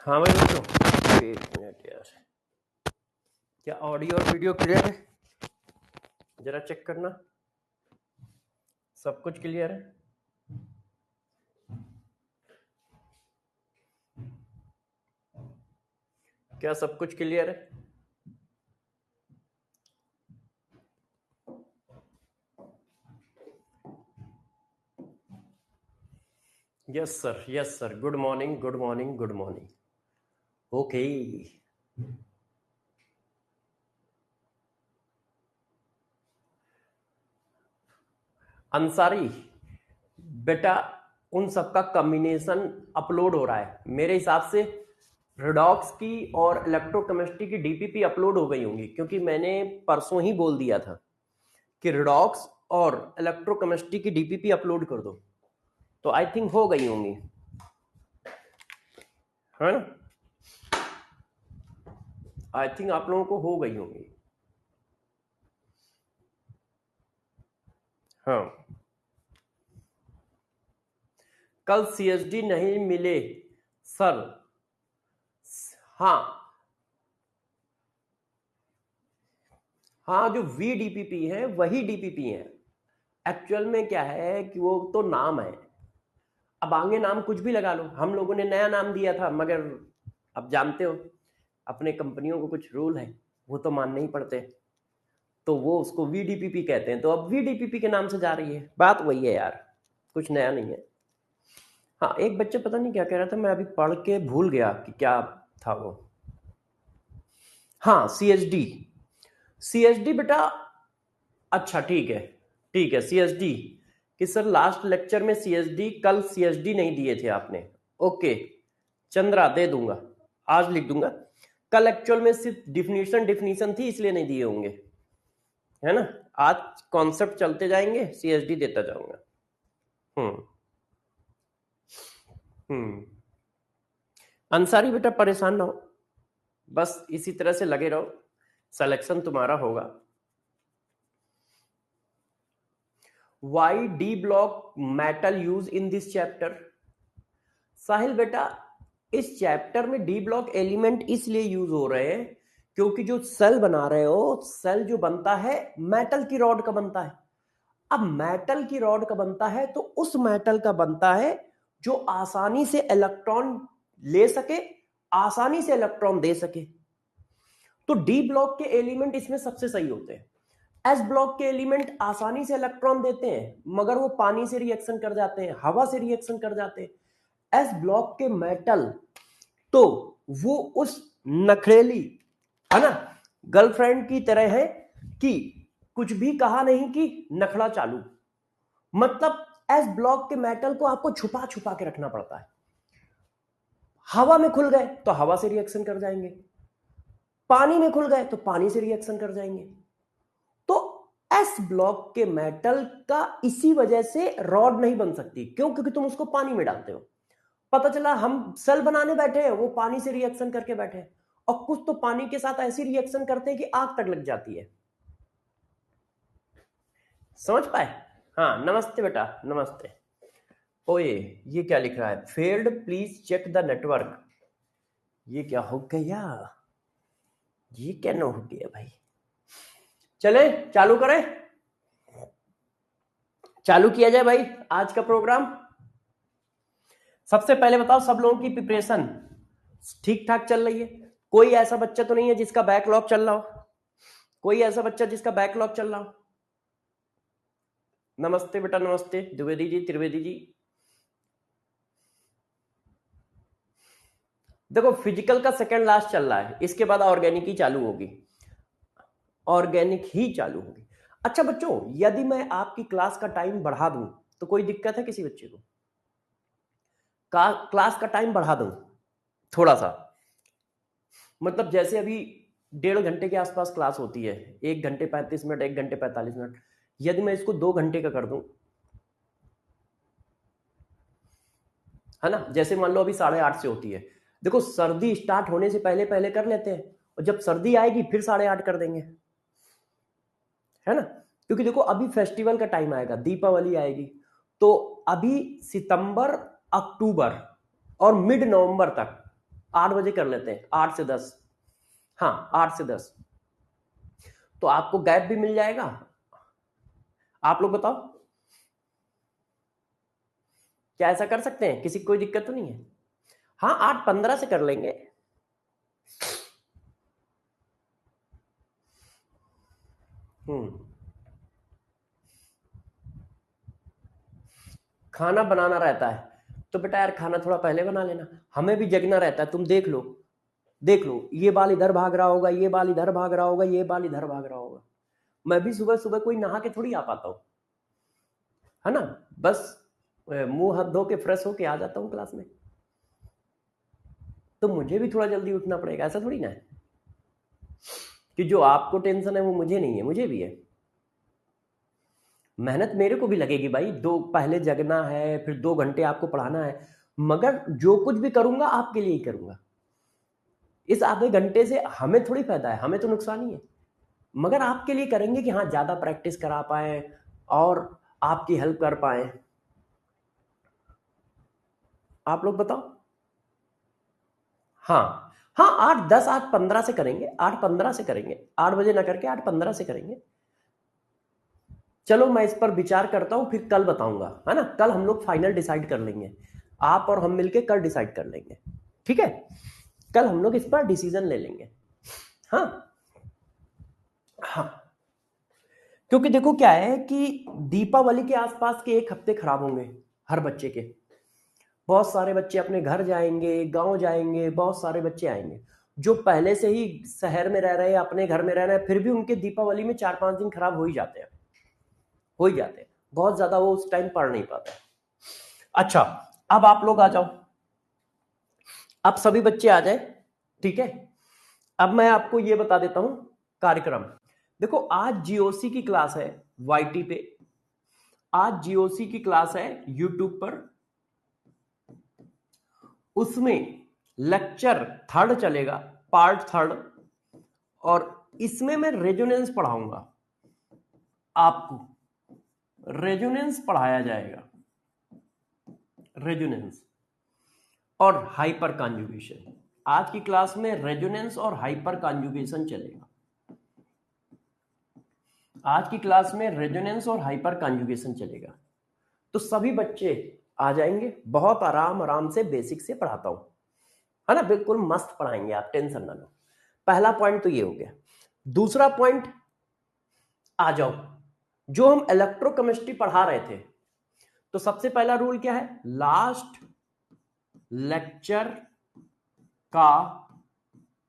हाँ भाई बच्चों, एक मिनट यार, क्या ऑडियो और वीडियो क्लियर है? जरा चेक करना, सब कुछ क्लियर है? क्या सब कुछ क्लियर है? Yes sir, yes sir. Good morning, good morning, good morning. Okay. Ansari बेटा, उन सबका कॉम्बिनेशन अपलोड हो रहा है मेरे हिसाब से। रिडॉक्स की और इलेक्ट्रोकेमिस्ट्री की डीपीपी अपलोड हो गई होंगी, क्योंकि मैंने परसों ही बोल दिया था कि रिडॉक्स और इलेक्ट्रोकेमिस्ट्री की डीपीपी अपलोड कर दो, तो आई थिंक हो गई होंगी, है ना? आई थिंक आप लोगों को हो गई होंगी। हाँ, कल सीएसडी नहीं मिले सर। हाँ हाँ, जो वी डीपीपी है वही डीपीपी है। एक्चुअल में क्या है कि वो तो नाम है, अब आगे नाम कुछ भी लगा लो। हम लोगों ने नया नाम दिया था, मगर अब जानते हो अपने कंपनियों को कुछ रूल है, वो तो मानने ही पड़ते हैं। तो वो उसको वीडीपीपी कहते हैं, तो अब वीडीपीपी के नाम से जा रही है। बात वही है यार, कुछ नया नहीं है। हाँ, एक बच्चा पता नहीं क्या कह रहा था, मैं अभी पढ़ के भूल गया कि क्या था वो। हाँ, सीएचडी। सीएचडी बेटा, अच्छा ठीक है, ठीक है। सीएचडी कि सर लास्ट लेक्चर में सीएचडी, कल सीएचडी नहीं दिए थे आपने। ओके चंद्रा, दे दूंगा, आज लिख दूंगा। कल एक्चुअल में सिर्फ डिफिनीशन डिफिनीशन थी, इसलिए नहीं दिए होंगे, है ना? आज कॉन्सेप्ट चलते जाएंगे, सीएचडी देता जाऊंगा। हम्म हम्म। अंसारी बेटा परेशान ना हो, बस इसी तरह से लगे रहो, सिलेक्शन तुम्हारा होगा। Why d block metal use in this chapter? Sahil बेटा, इस चैप्टर में डी ब्लॉक एलिमेंट इसलिए यूज हो रहे हैं क्योंकि जो सेल बना रहे हो, सेल जो बनता है मेटल की रॉड का बनता है। अब मेटल की रॉड का बनता है तो उस मेटल का बनता है जो आसानी से इलेक्ट्रॉन ले सके, आसानी से इलेक्ट्रॉन दे सके। तो डी ब्लॉक के एलिमेंट इसमें सबसे सही होते हैं। एस ब्लॉक के एलिमेंट आसानी से इलेक्ट्रॉन देते हैं, मगर वो पानी से रिएक्शन कर जाते हैं, हवा से रिएक्शन कर जाते हैं। एस ब्लॉक के मेटल, तो वो उस नखरेली, है ना, गर्लफ्रेंड की तरह है कि कुछ भी कहा नहीं कि नखड़ा चालू। मतलब एस ब्लॉक के मेटल को आपको छुपा छुपा के रखना पड़ता है। हवा में खुल गए तो हवा से रिएक्शन कर जाएंगे, पानी में खुल गए तो पानी से रिएक्शन कर जाएंगे। तो एस ब्लॉक के मेटल का इसी वजह से रॉड नहीं बन सकती। क्यों? क्योंकि तुम उसको पानी में डालते हो। पता चला हम सेल बनाने बैठे हैं, वो पानी से रिएक्शन करके बैठे हैं, और कुछ तो पानी के साथ ऐसी रिएक्शन करते हैं कि आग तक लग जाती है। समझ पाए? हाँ, नमस्ते बेटा, नमस्ते। ओए, ये क्या लिख रहा है? Failed, please check the network. ये क्या हो गया? ये क्या हो गया भाई? चले चालू करें, चालू किया जाए भाई आज का प्रोग्राम। सबसे पहले बताओ, सब लोगों की प्रिपरेशन ठीक ठाक चल रही है? कोई ऐसा बच्चा तो नहीं है जिसका बैकलॉग चल रहा हो? कोई ऐसा बच्चा जिसका बैकलॉग चल रहा हो? नमस्ते बेटा, नमस्ते द्विवेदी जी, त्रिवेदी जी। देखो, फिजिकल का सेकंड लास्ट चल रहा है, इसके बाद ऑर्गेनिक ही चालू होगी, ऑर्गेनिक ही चालू होगी। अच्छा बच्चों, यदि मैं आपकी क्लास का टाइम बढ़ा दूं तो कोई दिक्कत है किसी बच्चे को? क्लास का टाइम बढ़ा दूं थोड़ा सा, मतलब जैसे अभी 1.5 घंटे के आसपास क्लास होती है, 1 घंटे 35 मिनट, 1 घंटे 45 मिनट, यदि मैं इसको 2 घंटे का कर दूं, है ना? जैसे मान लो अभी 8:30 से होती है। देखो, सर्दी स्टार्ट होने से पहले पहले कर लेते हैं, और जब सर्दी आएगी फिर 8:30 कर देंगे, है ना? क्योंकि देखो अभी फेस्टिवल का टाइम आएगा, दीपावली आएगी, तो अभी सितंबर, अक्टूबर और मिड नवंबर तक 8 बजे कर लेते हैं, 8 से 10। हाँ 8 से 10, तो आपको गैप भी मिल जाएगा। आप लोग बताओ, क्या ऐसा कर सकते हैं? किसी को कोई दिक्कत तो नहीं है? हाँ 8:15 से कर लेंगे। खाना बनाना रहता है तो बेटा यार खाना थोड़ा पहले बना लेना, हमें भी जगना रहता है। तुम देख लो, देख लो, ये बाल इधर भाग रहा होगा, ये बाल इधर भाग रहा होगा, ये बाल इधर भाग रहा होगा। मैं भी सुबह सुबह कोई नहा के थोड़ी आ पाता हूँ, है ना? बस मुंह हाथ धो के फ्रेश होके आ जाता हूँ क्लास में। तो मुझे भी थोड़ा जल्दी उठना पड़ेगा, ऐसा थोड़ी ना है कि जो आपको टेंशन है वो मुझे नहीं है, मुझे भी है। मेहनत मेरे को भी लगेगी भाई, दो पहले जगना है, फिर 2 घंटे आपको पढ़ाना है, मगर जो कुछ भी करूंगा आपके लिए ही करूंगा। इस आधे घंटे से हमें थोड़ी फायदा है, हमें तो नुकसान ही है, मगर आपके लिए करेंगे कि हाँ ज्यादा प्रैक्टिस करा पाए और आपकी हेल्प कर पाए। आप लोग बताओ। हाँ हाँ 8:10 8:15 से करेंगे, 8:15 से करेंगे, 8 बजे ना करके 8:15 से करेंगे। चलो मैं इस पर विचार करता हूं, फिर कल बताऊंगा, है ना? कल हम लोग फाइनल डिसाइड कर लेंगे, आप और हम मिलके कल डिसाइड कर लेंगे, ठीक है? कल हम लोग इस पर डिसीजन ले लेंगे। हाँ हाँ, क्योंकि देखो क्या है कि दीपावली के आसपास के 1 हफ्ते खराब होंगे हर बच्चे के। बहुत सारे बच्चे अपने घर जाएंगे, गांव जाएंगे, बहुत सारे बच्चे आएंगे जो पहले से ही शहर में रह रहे हैं, अपने घर में रह रहे हैं, फिर भी उनके दीपावली में 4-5 दिन खराब हो ही जाते हैं, हो ही जाते हैं। बहुत ज्यादा वो उस टाइम पढ़ नहीं पाते। अच्छा, अब आप लोग आ जाओ, अब सभी बच्चे आ जाए, ठीक है? अब मैं आपको ये बता देता हूं कार्यक्रम। देखो आज जीओसी की क्लास है वाईटी पे, आज जीओसी की क्लास है यूट्यूब पर, उसमें लेक्चर 3rd चलेगा, पार्ट 3rd, और इसमें मैं रेजोनेंस पढ़ाऊंगा आपको, रेजोनेंस पढ़ाया जाएगा, रेजोनेंस और हाइपर कॉन्जुगेशन। आज की क्लास में रेजोनेंस और हाइपर कॉन्जुगेशन चलेगा, आज की क्लास में रेजोनेंस और हाइपर कॉन्जुगेशन चलेगा। तो सभी बच्चे आ जाएंगे, बहुत आराम आराम से बेसिक से पढ़ाता हूं, है ना? बिल्कुल मस्त पढ़ाएंगे, आप टेंशन ना लो। पहला पॉइंट तो ये हो गया। दूसरा पॉइंट, आ जाओ, जो हम इलेक्ट्रोकेमिस्ट्री पढ़ा रहे थे, तो सबसे पहला रूल क्या है? लास्ट लेक्चर का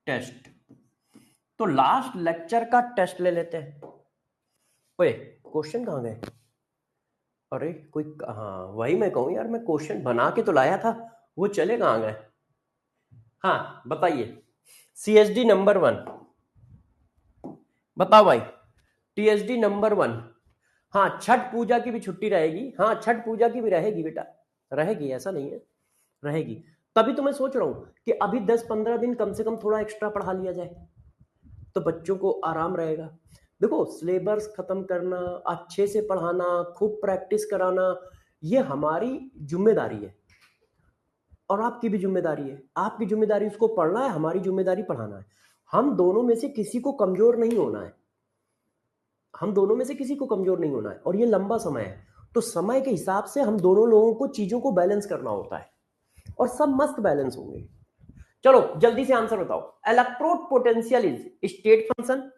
टेस्ट। तो लास्ट लेक्चर का टेस्ट ले लेते हैं। ओए क्वेश्चन कहां गए? अरे कोई, हाँ वही मैं कहूं यार, मैं क्वेश्चन बना के तो लाया था, वो चले कहां गए? हाँ बताइए, सीएसडी नंबर 1 बताओ भाई, टीएसडी नंबर 1। हाँ छठ पूजा की भी छुट्टी रहेगी, हाँ छठ पूजा की भी रहेगी बेटा, रहेगी, ऐसा नहीं है, रहेगी। तभी तो मैं सोच रहा हूं कि अभी 10-15 दिन कम से कम थोड़ा एक्स्ट्रा पढ़ा लिया जाए, तो बच्चों को आराम रहेगा। देखो सिलेबस खत्म करना, अच्छे से पढ़ाना, खूब प्रैक्टिस कराना, ये हमारी जिम्मेदारी है और आपकी भी जिम्मेदारी है। आपकी जिम्मेदारी उसको पढ़ना है, हमारी जिम्मेदारी पढ़ाना है। हम दोनों में से किसी को कमजोर नहीं होना है, हम दोनों में से किसी को कमजोर नहीं होना है, और ये लंबा समय है, तो समय के हिसाब से हम दोनों लोगों को चीजों को बैलेंस करना होता है, और सब मस्त बैलेंस होंगे। चलो जल्दी से आंसर बताओ। Electrode potential is state function,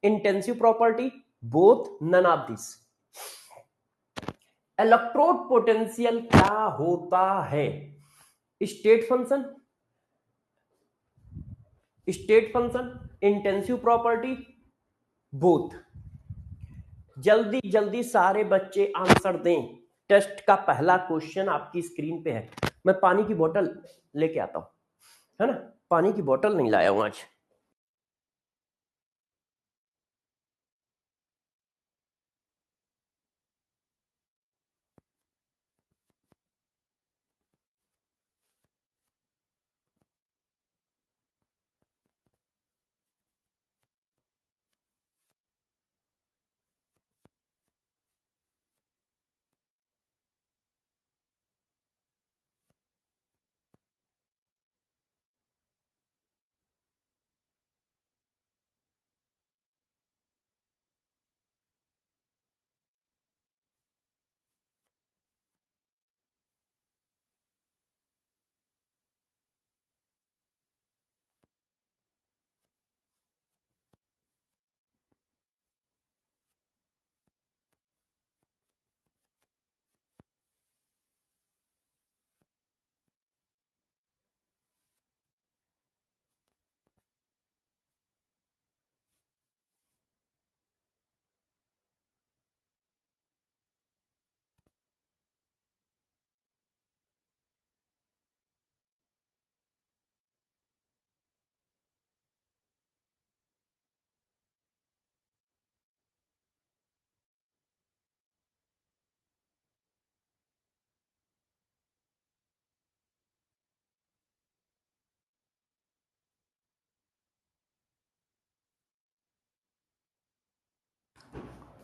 intensive property, both, none of this. Electrode potential क्या होता है? State function, state function, intensive property, both. जल्दी जल्दी सारे बच्चे आंसर दें। टेस्ट का पहला क्वेश्चन आपकी स्क्रीन पे है। मैं पानी की बोतल लेके आता हूं, है ना? पानी की बोतल नहीं लाया हूं आज।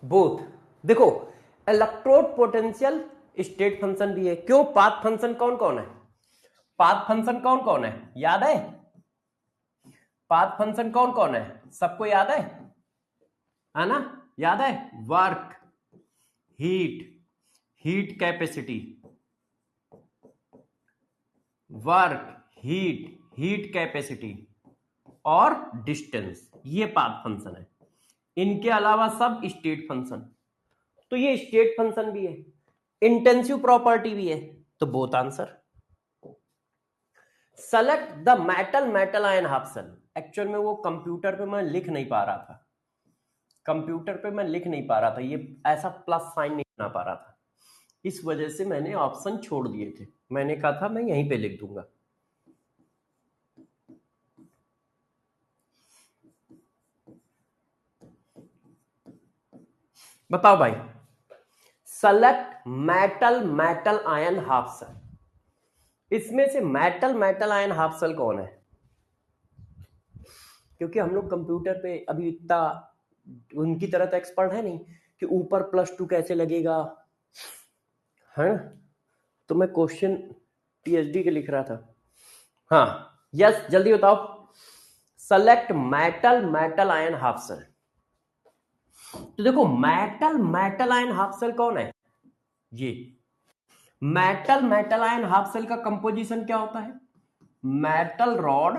बोथ। देखो, इलेक्ट्रोड पोटेंशियल स्टेट फंक्शन भी है। क्यों? पाथ फंक्शन कौन कौन है? पाथ फंक्शन कौन कौन है, याद है? पाथ फंक्शन कौन कौन है, सबको याद है ना? याद है? Work, heat, heat capacity, work, heat, heat capacity और डिस्टेंस, ये पाथ फंक्शन है। इनके अलावा सब स्टेट फंक्शन। तो ये स्टेट फंक्शन भी है, इंटेंसिव प्रॉपर्टी भी है, तो both answer. Select the metal ion half cell. Actual में वो कंप्यूटर पे मैं लिख नहीं पा रहा था, कंप्यूटर पे मैं लिख नहीं पा रहा था, ये ऐसा प्लस साइन नहीं बना पा रहा था, इस वजह से मैंने ऑप्शन छोड़ दिए थे। मैंने कहा था मैं यहीं पे लिख दूंगा। बताओ भाई, select metal ion half cell. इसमें से मेटल आयन हाफ सेल कौन है? क्योंकि हम लोग कंप्यूटर पे अभी इतना उनकी तरह तो एक्सपर्ट है नहीं कि ऊपर +2 कैसे लगेगा, है? तो मैं क्वेश्चन पीएचडी के लिख रहा था। हाँ, यस, जल्दी बताओ। Select metal ion half cell. तो देखो, मेटल आयन हाफ सेल कौन है? ये मेटल आयन हाफ सेल का कंपोजिशन क्या होता है? Metal rod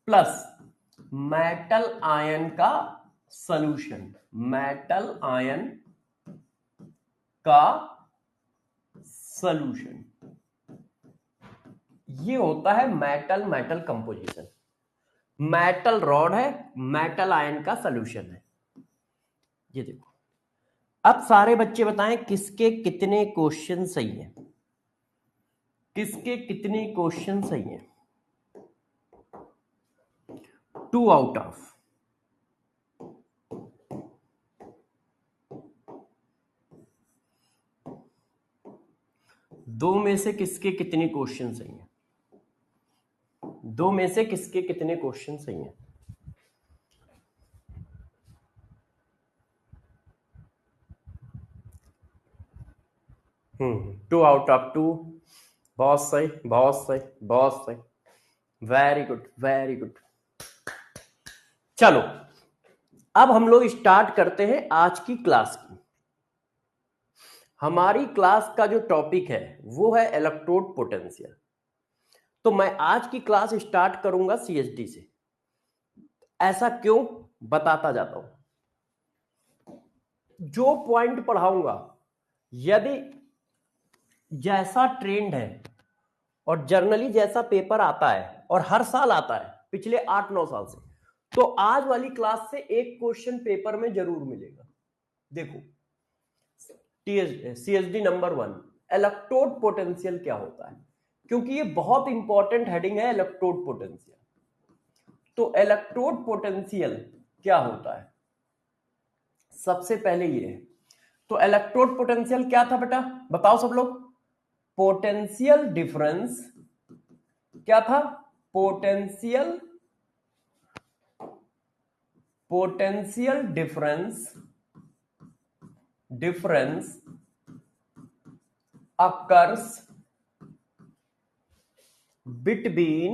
plus metal ion का सॉल्यूशन, मेटल आयन का सॉल्यूशन, ये होता है मेटल कंपोजिशन। मेटल रॉड है, मेटल आयन का सॉल्यूशन है। ये देखो, अब सारे बच्चे बताएं किसके कितने क्वेश्चन सही हैं, किसके कितने क्वेश्चन सही हैं? 2 आउट ऑफ। दो में से किसके कितने क्वेश्चन सही हैं? दो में से किसके कितने क्वेश्चन सही हैं? Two out of 2। बहुत सही, बहुत सही, बहुत सही, वेरी गुड, वेरी गुड। चलो, अब हम लोग स्टार्ट करते हैं आज की क्लास की। हमारी क्लास का जो टॉपिक है वो है इलेक्ट्रोड पोटेंशियल। तो मैं आज की क्लास स्टार्ट करूंगा सीएचडी से। ऐसा क्यों, बताता जाता हूं। जो पॉइंट पढ़ाऊंगा, यदि जैसा ट्रेंड है और जर्नली जैसा पेपर आता है और हर साल आता है पिछले 8-9 साल से, तो आज वाली क्लास से एक क्वेश्चन पेपर में जरूर मिलेगा। देखो, सीएचडी नंबर 1, इलेक्ट्रोड पोटेंशियल क्या होता है, क्योंकि ये बहुत इंपॉर्टेंट हेडिंग है, इलेक्ट्रोड पोटेंशियल। तो इलेक्ट्रोड पोटेंशियल क्या होता है, सबसे पहले ये है। तो इलेक्ट्रोड पोटेंशियल क्या था बेटा, बताओ सब लोग। पोटेंशियल डिफरेंस क्या था? Potential difference occurs between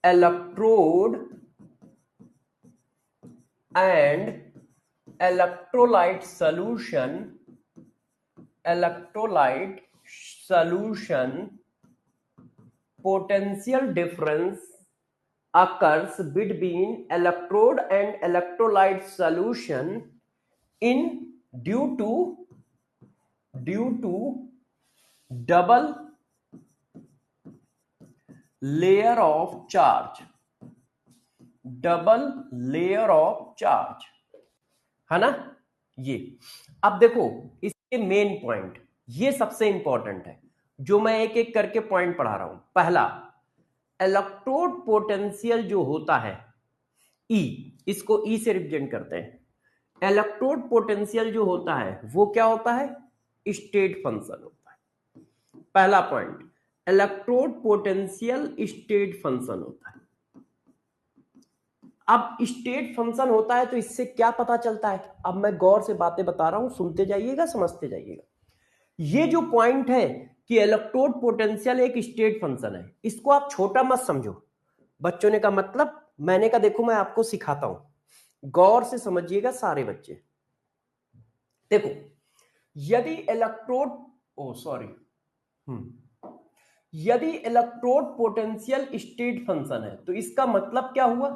electrode and electrolyte solution. Potential difference occurs between electrode and electrolyte solution in due to double layer of charge, है ना? ये अब देखो, इसके मेन पॉइंट, ये सबसे इंपॉर्टेंट है, जो मैं एक एक करके पॉइंट पढ़ा रहा हूं। पहला, इलेक्ट्रोड पोटेंशियल जो होता है E, इसको E से रिप्रेजेंट करते हैं। इलेक्ट्रोड पोटेंशियल जो होता है वो क्या होता है? स्टेट फंक्शन होता है। पहला point, electrode potential state function होता है। अब स्टेट फंक्शन होता है तो इससे क्या पता चलता है, अब मैं गौर से बातें बता रहा हूं, सुनते जाइएगा, समझते जाइएगा। ये जो पॉइंट है कि इलेक्ट्रोड पोटेंशियल एक स्टेट फंक्शन है, इसको आप छोटा मत समझो। बच्चों ने कहा मतलब, मैंने कहा देखो मैं आपको सिखाता हूं, गौर से समझिएगा सारे बच्चे। देखो यदि इलेक्ट्रोड यदि इलेक्ट्रोड पोटेंशियल स्टेट फंक्शन है तो इसका मतलब क्या हुआ,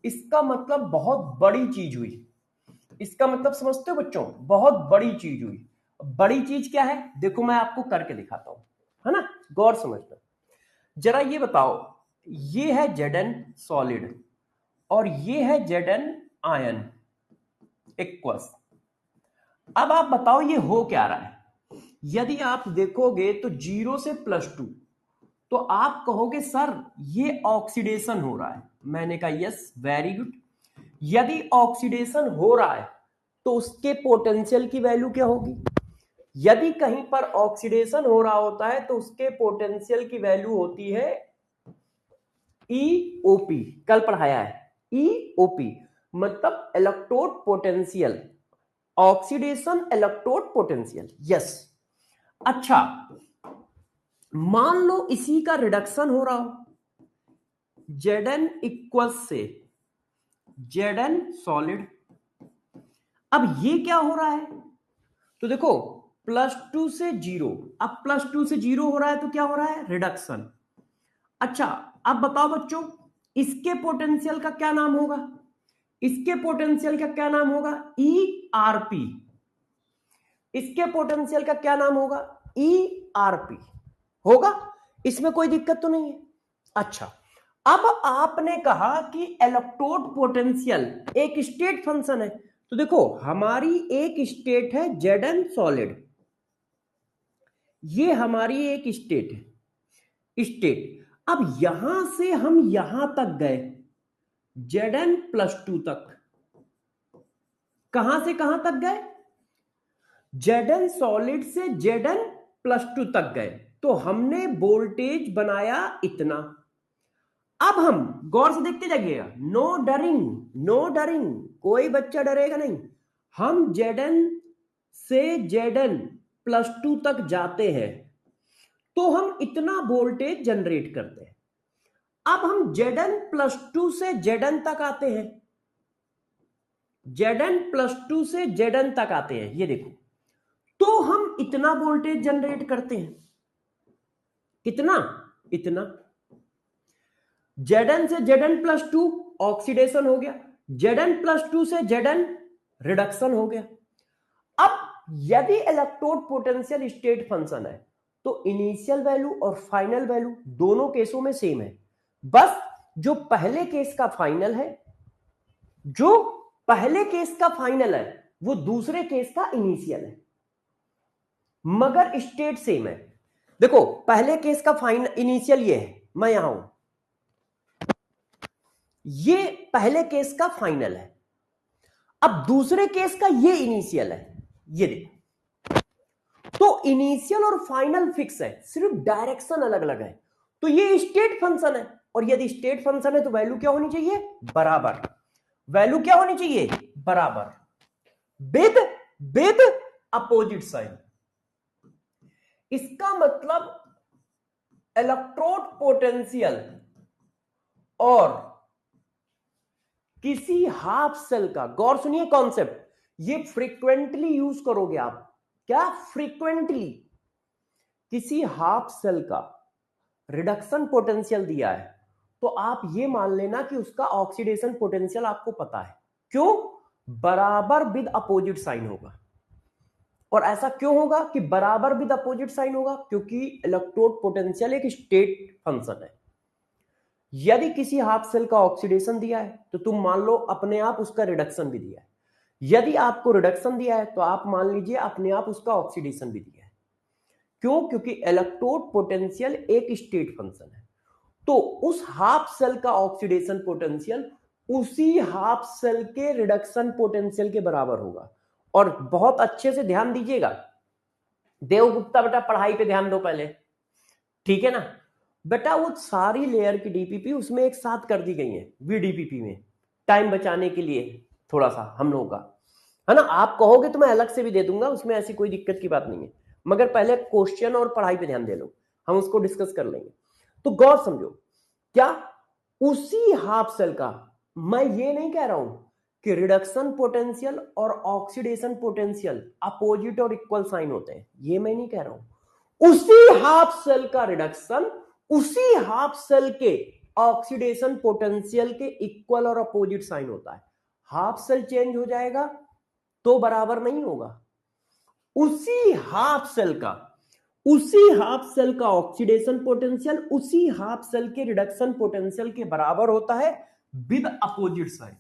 इसका मतलब बहुत बड़ी चीज हुई। इसका मतलब समझते हो बच्चों, बहुत बड़ी चीज हुई। बड़ी चीज क्या है, देखो मैं आपको करके दिखाता हूं, है ना, गौर समझना। जरा ये बताओ, ये है Zn सॉलिड और ये है Zn आयन इक्वस। अब आप बताओ ये हो क्या रहा है। यदि आप देखोगे तो 0 से +2, तो आप कहोगे सर ये ऑक्सीडेशन हो रहा है। मैंने कहा यस, वेरी गुड। यदि ऑक्सीडेशन हो रहा है तो उसके पोटेंशियल की वैल्यू क्या होगी। यदि कहीं पर ऑक्सीडेशन हो रहा होता है तो उसके पोटेंशियल की वैल्यू होती है ईओपी। कल पढ़ाया है ईओपी, मतलब electrode potential, oxidation electrode potential. Yes, अच्छा मान लो इसी का रिडक्शन हो रहा हो, Zn इक्वल्स से Zn सॉलिड। अब ये क्या हो रहा है, तो देखो +2 से 0, अब +2 से 0 हो रहा है तो क्या हो रहा है, रिडक्शन। अच्छा अब बताओ बच्चों, इसके पोटेंशियल का क्या नाम होगा, इसके पोटेंशियल का क्या नाम होगा, ERP। इसके पोटेंशियल का क्या नाम होगा, ERP होगा, इसमें कोई दिक्कत तो नहीं है। अच्छा अब आपने कहा कि इलेक्ट्रोड पोटेंशियल एक स्टेट फंक्शन है, तो देखो हमारी एक स्टेट है Zn सॉलिड, ये हमारी एक स्टेट है, स्टेट। अब यहां से हम यहां तक गए Zn +2 तक, कहां से कहां तक गए, Zn सॉलिड से Zn +2 तक गए, तो हमने वोल्टेज बनाया इतना। अब हम गौर से देखते जाइएगा, नो डरिंग, नो डरिंग, कोई बच्चा डरेगा नहीं। हम Zn से Zn +2 तक जाते हैं तो हम इतना वोल्टेज जनरेट करते हैं। अब हम Zn +2 से Zn तक आते हैं, Zn +2 से Zn तक आते हैं, ये देखो, तो हम इतना वोल्टेज जनरेट करते हैं, कितना, इतना। Zn से Zn +2 ऑक्सीडेशन हो गया, Zn +2 से Zn रिडक्शन हो गया। अब यदि इलेक्ट्रोड पोटेंशियल स्टेट फंक्शन है तो इनिशियल वैल्यू और फाइनल वैल्यू दोनों केसों में सेम है, बस जो पहले केस का फाइनल है, जो पहले केस का फाइनल है वो दूसरे केस का इनिशियल है, मगर स्टेट सेम है। देखो पहले केस का फाइनल इनिशियल ये है, मैं यहां हूं, ये पहले केस का फाइनल है, अब दूसरे केस का ये इनिशियल है, ये देखो। तो इनिशियल और फाइनल फिक्स है, सिर्फ डायरेक्शन अलग अलग है, तो ये स्टेट फंक्शन है। और यदि स्टेट फंक्शन है तो वैल्यू क्या होनी चाहिए, बराबर। वैल्यू क्या होनी चाहिए, बराबर, विद विद अपोजिट साइन। इसका मतलब इलेक्ट्रोड पोटेंशियल और किसी हाफ सेल का, गौर सुनिए कॉन्सेप्ट, ये फ्रीक्वेंटली यूज करोगे आप, क्या, फ्रीक्वेंटली। किसी हाफ सेल का रिडक्शन पोटेंशियल दिया है तो आप ये मान लेना कि उसका ऑक्सीडेशन पोटेंशियल आपको पता है, क्यों, बराबर विद अपोजिट साइन होगा। और ऐसा क्यों होगा कि बराबर विद अपोजिट साइन होगा, क्योंकि इलेक्ट्रोड पोटेंशियल एक स्टेट फंक्शन है। यदि किसी हाफ सेल का ऑक्सीडेशन दिया है तो तुम मान लो अपने आप उसका रिडक्शन भी दिया है, यदि आपको रिडक्शन दिया है तो आप मान लीजिए अपने आप उसका ऑक्सीडेशन भी दिया है। क्यों, क्योंकि इलेक्ट्रोड पोटेंशियल एक स्टेट फंक्शन है, तो उस हाफ सेल का ऑक्सीडेशन पोटेंशियल उसी हाफ सेल के रिडक्शन पोटेंशियल के बराबर होगा। और बहुत अच्छे से ध्यान दीजिएगा, देवगुप्ता बेटा पढ़ाई पे ध्यान दो पहले, ठीक है ना बेटा, वो सारी लेयर की डीपीपी उसमें एक साथ कर दी गई है वीडीपीपी में, टाइम बचाने के लिए थोड़ा सा हम लोगों का, है ना। आप कहोगे तो मैं अलग से भी दे दूंगा, उसमें ऐसी कोई दिक्कत की बात नहीं है, मगर पहले क्वेश्चन और पढ़ाई पे ध्यान दे लो, हम उसको डिस्कस कर लेंगे। तो गौर समझो, क्या उसी हाफ सेल का, मैं ये नहीं कह रहा हूं कि रिडक्शन पोटेंशियल और ऑक्सीडेशन पोटेंशियल अपोजिट और इक्वल साइन होते हैं, ये मैं नहीं कह रहा हूं। उसी हाफ सेल का रिडक्शन उसी हाफ सेल के ऑक्सीडेशन पोटेंशियल के इक्वल और अपोजिट साइन होता है। हाफ सेल चेंज हो जाएगा तो बराबर नहीं होगा। उसी हाफ सेल का ऑक्सीडेशन पोटेंशियल उसी हाफ सेल के रिडक्शन पोटेंशियल के बराबर होता है विद अपोजिट साइन,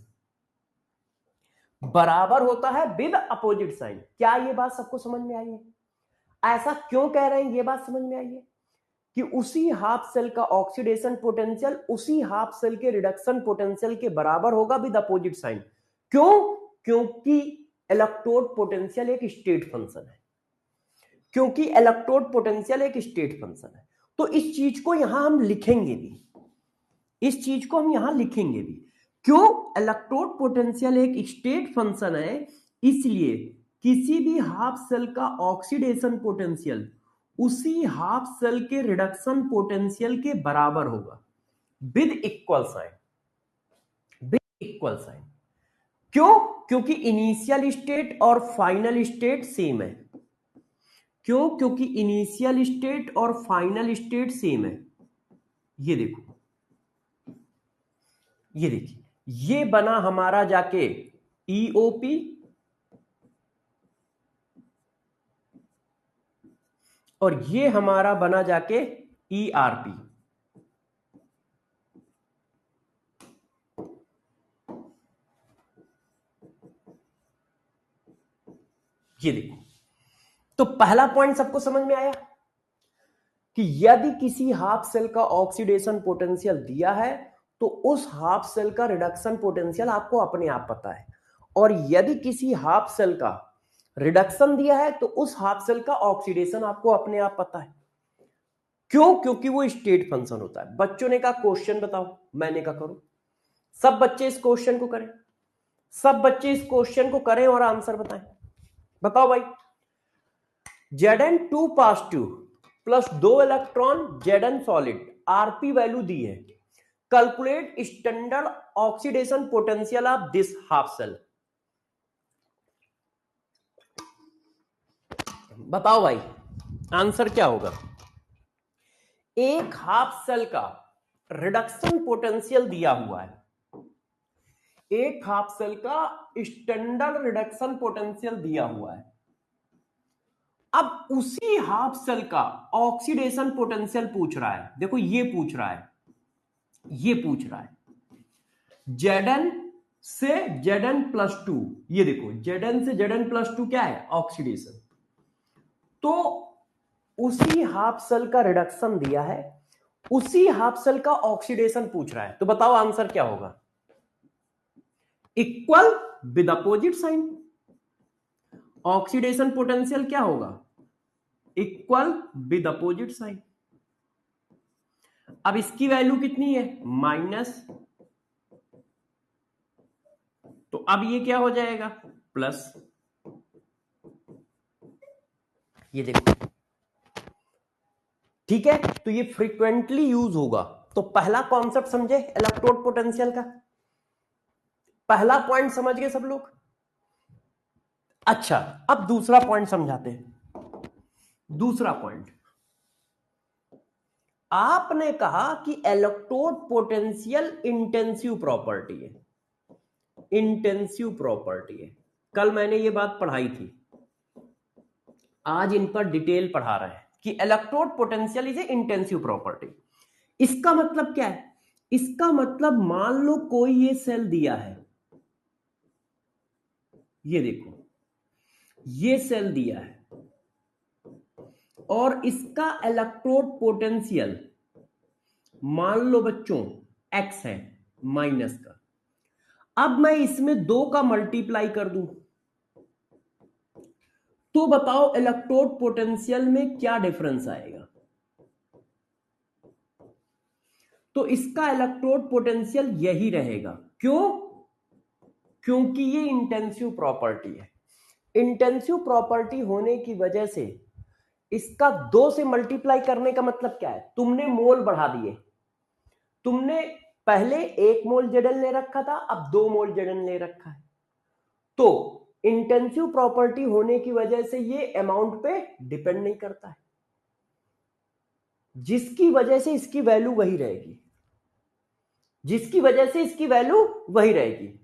बराबर होता है विद अपोजिट साइन। क्या ये बात सबको समझ में आई है? ऐसा क्यों कह रहे हैं, ये बात समझ में आई है कि उसी हाफ सेल का ऑक्सीडेशन पोटेंशियल उसी हाफ सेल के रिडक्शन पोटेंशियल के बराबर होगा विद अपोजिट साइन। क्यों? क्योंकि इलेक्ट्रोड पोटेंशियल एक स्टेट फंक्शन है, क्योंकि इलेक्ट्रोड पोटेंशियल एक स्टेट फंक्शन है। तो इस चीज को यहां हम लिखेंगे भी, इस चीज को हम यहां लिखेंगे भी। क्यों? इलेक्ट्रोड पोटेंशियल एक स्टेट फंक्शन है, इसलिए किसी भी हाफ सेल का ऑक्सीडेशन पोटेंशियल उसी हाफ सेल के रिडक्शन पोटेंशियल के बराबर होगा with equal sign, with equal sign. क्यों? क्योंकि इनिशियल स्टेट और फाइनल स्टेट सेम है। क्यों? क्योंकि इनिशियल स्टेट और फाइनल स्टेट सेम है। ये देखो, ये देखिए, ये बना हमारा जाके ईओपी और ये हमारा बना जाके ईआरपी। ये देखो, तो पहला पॉइंट सबको समझ में आया कि यदि किसी हाफ सेल का ऑक्सीडेशन पोटेंशियल दिया है तो उस हाफ सेल का रिडक्शन पोटेंशियल आपको अपने आप पता है, और यदि किसी हाफ सेल का रिडक्शन दिया है तो उस हाफ सेल का ऑक्सीडेशन आपको अपने आप पता है। क्यों? क्योंकि वो स्टेट फंक्शन होता है। बच्चों ने कहा क्वेश्चन बताओ, मैंने कहा करो। सब बच्चे इस क्वेश्चन को करें, सब बच्चे इस क्वेश्चन को करें और आंसर बताएं। बताओ भाई, Zn2 positive plus 2 electron Zn solid, RP value दी है, calculate standard oxidation potential of this half cell. बताओ भाई आंसर क्या होगा? एक हाफ सेल का रिडक्शन पोटेंशियल दिया हुआ है, एक हाफ सेल का स्टैंडर्ड रिडक्शन पोटेंशियल दिया हुआ है। अब उसी हाफ सेल का ऑक्सीडेशन पोटेंशियल पूछ रहा है। देखो ये पूछ रहा है, ये पूछ रहा है Zn से Zn+2। ये देखो Zn से Zn+2 क्या है? ऑक्सीडेशन। तो उसी हाफ सेल का रिडक्शन दिया है, उसी हाफ सेल का ऑक्सीडेशन पूछ रहा है, तो बताओ आंसर क्या होगा? Equal with opposite sign. Oxidation potential क्या होगा? Equal with opposite sign. अब इसकी वैल्यू कितनी है? माइनस, तो अब ये क्या हो जाएगा? प्लस। ये देखो, ठीक है, तो ये फ्रीक्वेंटली यूज होगा। तो पहला कॉन्सेप्ट समझे इलेक्ट्रोड पोटेंशियल का, पहला पॉइंट समझ गए सब लोग? अच्छा, अब दूसरा पॉइंट समझाते हैं। दूसरा पॉइंट, आपने कहा कि इलेक्ट्रोड पोटेंशियल इंटेंसिव प्रॉपर्टी है, इंटेंसिव प्रॉपर्टी है। कल मैंने ये बात पढ़ाई थी, आज इन पर डिटेल पढ़ा रहे हैं कि electrode potential is a intensive property. इसका मतलब क्या है? इसका मतलब मान लो कोई ये सेल दिया है, ये देखो ये सेल दिया है और इसका इलेक्ट्रोड पोटेंशियल मान लो बच्चों x है माइनस का। अब मैं इसमें 2 का मल्टीप्लाई कर दूं तो बताओ इलेक्ट्रोड पोटेंशियल में क्या डिफरेंस आएगा? तो इसका इलेक्ट्रोड पोटेंशियल यही रहेगा। क्यों? क्योंकि ये इंटेंसिव प्रॉपर्टी है। इंटेंसिव प्रॉपर्टी होने की वजह से इसका 2 से मल्टीप्लाई करने का मतलब क्या है, तुमने मोल बढ़ा दिए। तुमने पहले 1 मोल जेडल ले रखा था, अब 2 मोल जेडल ले रखा है। तो इंटेंसिव प्रॉपर्टी होने की वजह से ये अमाउंट पे डिपेंड नहीं करता है, जिसकी वजह से इसकी वैल्यू वही रहेगी, जिसकी वजह से इसकी वैल्यू वही रहेगी,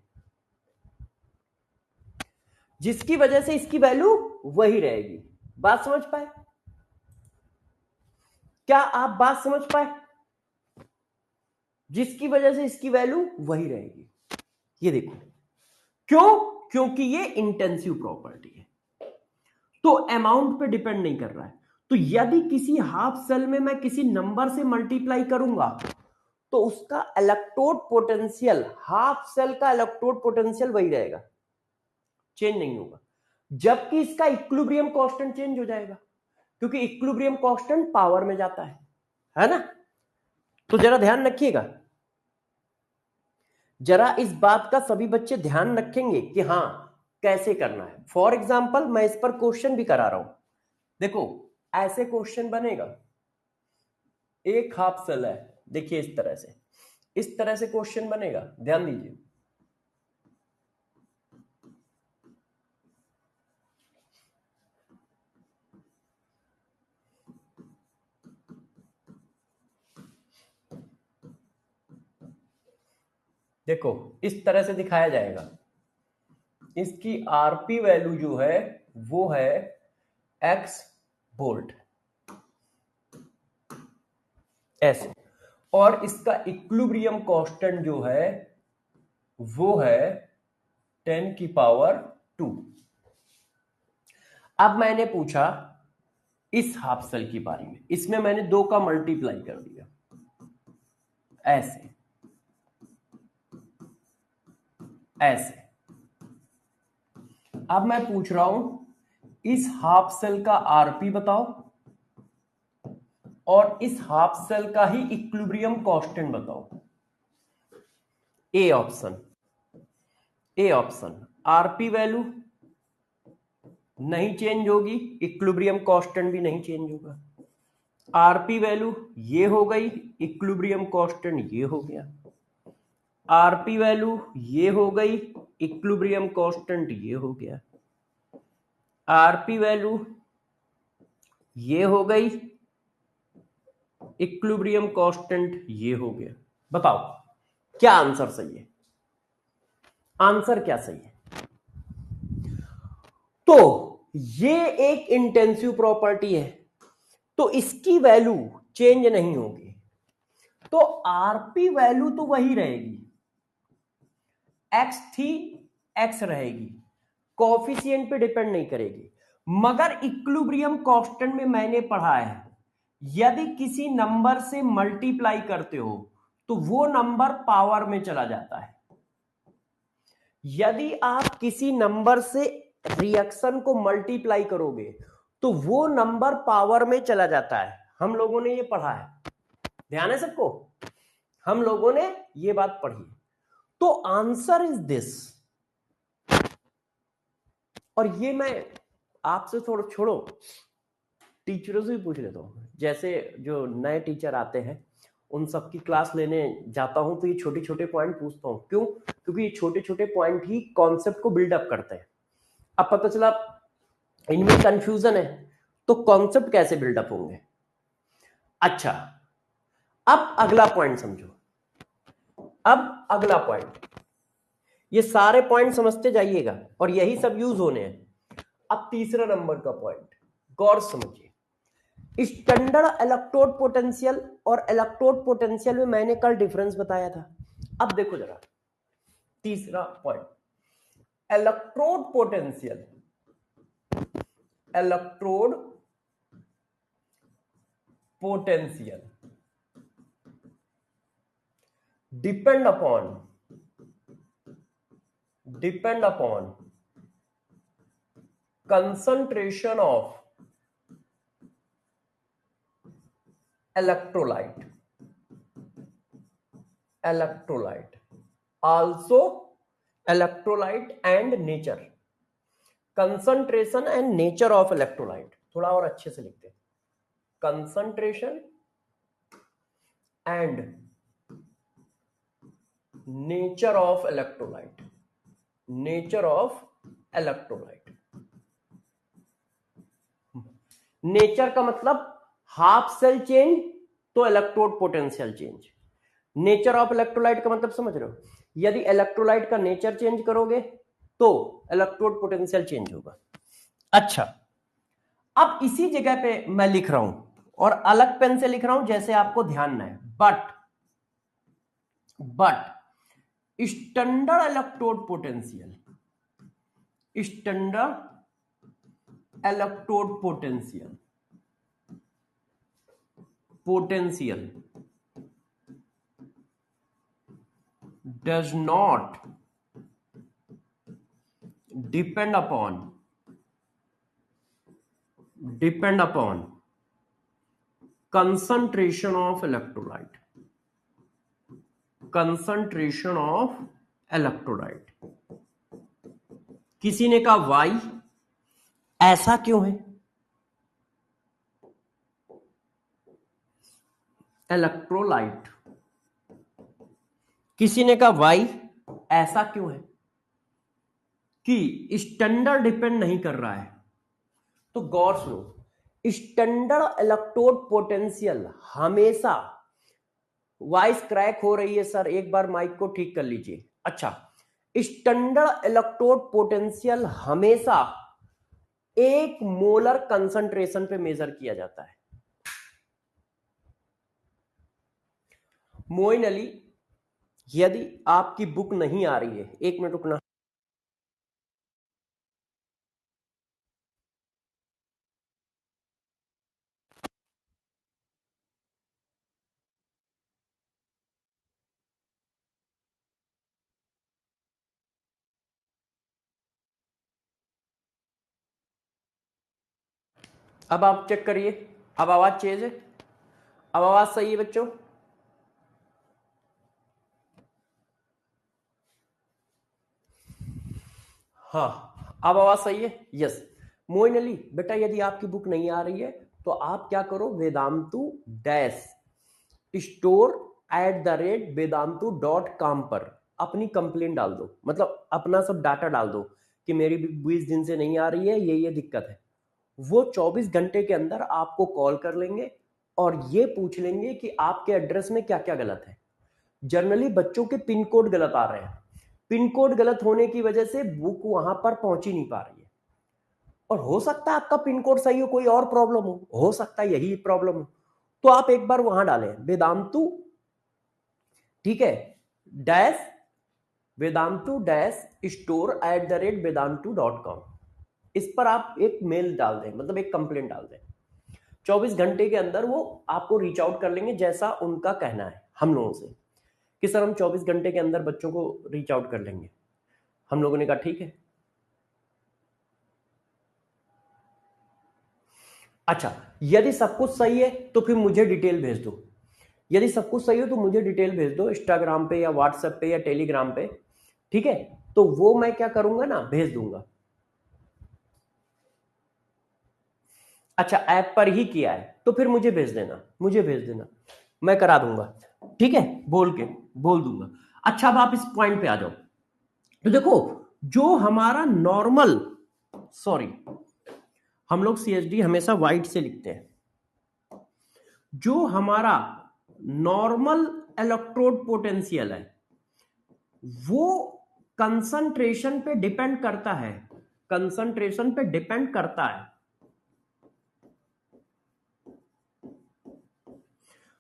जिसकी वजह से इसकी वैल्यू वही रहेगी। बात समझ पाए? क्या आप बात समझ पाए? जिसकी वजह से इसकी वैल्यू वही रहेगी। ये देखो, क्यों? क्योंकि ये इंटेंसिव प्रॉपर्टी है, तो अमाउंट पे डिपेंड नहीं कर रहा है। तो यदि किसी हाफ सेल में मैं किसी नंबर से मल्टीप्लाई करूंगा तो उसका इलेक्ट्रोड पोटेंशियल, हाफ सेल का इलेक्ट्रोड पोटेंशियल वही रहेगा, चेंज नहीं होगा। जबकि इसका इक्विलिब्रियम कांस्टेंट चेंज हो जाएगा, क्योंकि इक्विलिब्रियम कांस्टेंट पावर में जाता है ना। तो जरा ध्यान रखिएगा, जरा इस बात का सभी बच्चे ध्यान रखेंगे कि हां कैसे करना है। फॉर एग्जाम्पल मैं इस पर क्वेश्चन भी करा रहा हूं। देखो ऐसे क्वेश्चन बनेगा, एक हाफ सेल है, देखिए इस तरह से क्वेश्चन बनेगा, ध्यान दीजिए। देखो इस तरह से दिखाया जाएगा, इसकी आरपी वैल्यू जो है वो है एक्स वोल्ट, ऐसे, और इसका इक्विलिब्रियम कांस्टेंट जो है वो है 10 की पावर 2। अब मैंने पूछा इस हाफ सेल की बारी में, इसमें मैंने 2 का मल्टीप्लाई कर दिया ऐसे ऐसे। अब मैं पूछ रहा हूं इस हाफ सेल का आरपी बताओ और इस हाफ सेल का ही इक्विलिब्रियम कांस्टेंट बताओ। ए ऑप्शन आरपी वैल्यू नहीं चेंज होगी, इक्विलिब्रियम कांस्टेंट भी नहीं चेंज होगा। आरपी वैल्यू ये हो गई, इक्विलिब्रियम कांस्टेंट ये हो गया। आरपी वैल्यू ये हो गई, इक्विलिब्रियम कांस्टेंट ये हो गया। आरपी वैल्यू ये हो गई, इक्विलिब्रियम कांस्टेंट ये हो गया। बताओ क्या आंसर सही है? आंसर क्या सही है? तो ये एक इंटेंसिव प्रॉपर्टी है, तो इसकी वैल्यू चेंज नहीं होगी, तो आरपी वैल्यू तो वही रहेगी, एक्स थी एक्स रहेगी, कोफिशिएंट पे डिपेंड नहीं करेगी। मगर इक्विलिब्रियम कांस्टेंट में मैंने पढ़ा है, यदि किसी नंबर से मल्टीप्लाई करते हो तो वो नंबर पावर में चला जाता है। यदि आप किसी नंबर से रिएक्शन को मल्टीप्लाई करोगे तो वो नंबर पावर में चला जाता है। हम लोगों ने ये पढ़ा है, ध्यान है सबको? हम लोगों ने ये बात पढ़ी। तो आंसर इज दिस। और ये मैं आपसे थोड़ा छोड़ो, टीचरों से भी पूछ लेता हूं। जैसे जो नए टीचर आते हैं उन सबकी क्लास लेने जाता हूं तो ये छोटे छोटे पॉइंट पूछता हूं। क्यों? क्योंकि ये छोटे छोटे पॉइंट ही कॉन्सेप्ट को बिल्डअप करते हैं। अब पता चला इनमें कंफ्यूजन है तो कॉन्सेप्ट कैसे बिल्डअप होंगे। अच्छा, अब अगला पॉइंट समझो। अब अगला पॉइंट, ये सारे पॉइंट समझते जाइएगा और यही सब यूज होने हैं। अब तीसरा नंबर का पॉइंट गौर समझिए। स्टैंडर्ड इलेक्ट्रोड पोटेंशियल और इलेक्ट्रोड पोटेंशियल में मैंने कल डिफरेंस बताया था। अब देखो जरा तीसरा point, electrode potential, electrode potential depend upon concentration of electrolyte also electrolyte and nature, concentration and nature of electrolyte, थोड़ा और अच्छे से लिखते हैं, concentration and nature of electrolyte, nature of electrolyte. Nature का मतलब हाफ सेल चेंज तो electrode potential change, nature of electrolyte का मतलब समझ रहे हो, यदि इलेक्ट्रोलाइट का नेचर चेंज करोगे तो इलेक्ट्रोड पोटेंशियल चेंज होगा। अच्छा, अब इसी जगह पे मैं लिख रहा हूं और अलग पेन से लिख रहा हूं जैसे आपको ध्यान न है, but standard electrode potential, standard electrode potential does not depend upon concentration of electrolyte, किसी ने कहा वाई, ऐसा क्यों है? इलेक्ट्रोलाइट, किसी ने कहा वाई, ऐसा क्यों है कि स्टैंडर्ड डिपेंड नहीं कर रहा है? तो गौर सुनो, स्टैंडर्ड इलेक्ट्रोड पोटेंशियल हमेशा, वॉइस क्रैक हो रही है सर, एक बार माइक को ठीक कर लीजिए। अच्छा, स्टैंडर्ड इलेक्ट्रोड पोटेंशियल हमेशा 1 मोलर कंसंट्रेशन पे मेजर किया जाता है। मोइन अली, यदि आपकी बुक नहीं आ रही है, 1 मिनट रुकना। अब आप चेक करिए, अब आवाज तेज है, अब आवाज सही है बच्चों? हाँ, अब आवाज सही है? यस। मोइन अली बेटा, यदि आपकी बुक नहीं आ रही है तो आप क्या करो, वेदांतु डैश स्टोर @vedantu.com पर अपनी कंप्लेंट डाल दो, मतलब अपना सब डाटा डाल दो कि मेरी 20 दिन से नहीं आ रही है, ये दिक्कत है। वो 24 घंटे के अंदर आपको कॉल कर लेंगे और ये पूछ लेंगे कि आपके एड्रेस में क्या क्या गलत है। जनरली बच्चों के पिन कोड गलत आ रहे हैं, पिन कोड गलत होने की वजह से बुक वहां पर पहुंच ही नहीं पा रही है। और हो सकता है आपका पिन कोड सही हो, कोई और प्रॉब्लम हो सकता है यही प्रॉब्लम हो, तो आप एक बार वहां डालें वेदांतु, ठीक है, dash Vedantu dash store @vedantu.com, इस पर आप एक मेल डाल दें, मतलब एक कंप्लेंट डाल दें। 24 घंटे के अंदर वो आपको रीच आउट कर लेंगे, जैसा उनका कहना है हम लोगों से कि सर हम 24 घंटे के अंदर बच्चों को रीच आउट कर लेंगे। हम लोगों ने कहा ठीक है। अच्छा, यदि सब कुछ सही है तो फिर मुझे डिटेल भेज दो, यदि सब कुछ सही हो तो मुझे डिटेल भेज दो इंस्टाग्राम पे या व्हाट्सएप पे या टेलीग्राम पे, ठीक है? तो वो मैं क्या करूंगा ना, भेज दूंगा। अच्छा, ऐप पर ही किया है तो फिर मुझे भेज देना, मैं करा दूंगा, ठीक है, बोल दूंगा। अच्छा, अब आप इस पॉइंट पे आ जाओ। तो देखो, जो हमारा नॉर्मल, सॉरी, हम लोग CHD हमेशा व्हाइट से लिखते हैं, जो हमारा नॉर्मल इलेक्ट्रोड पोटेंशियल है वो कंसंट्रेशन पे डिपेंड करता है,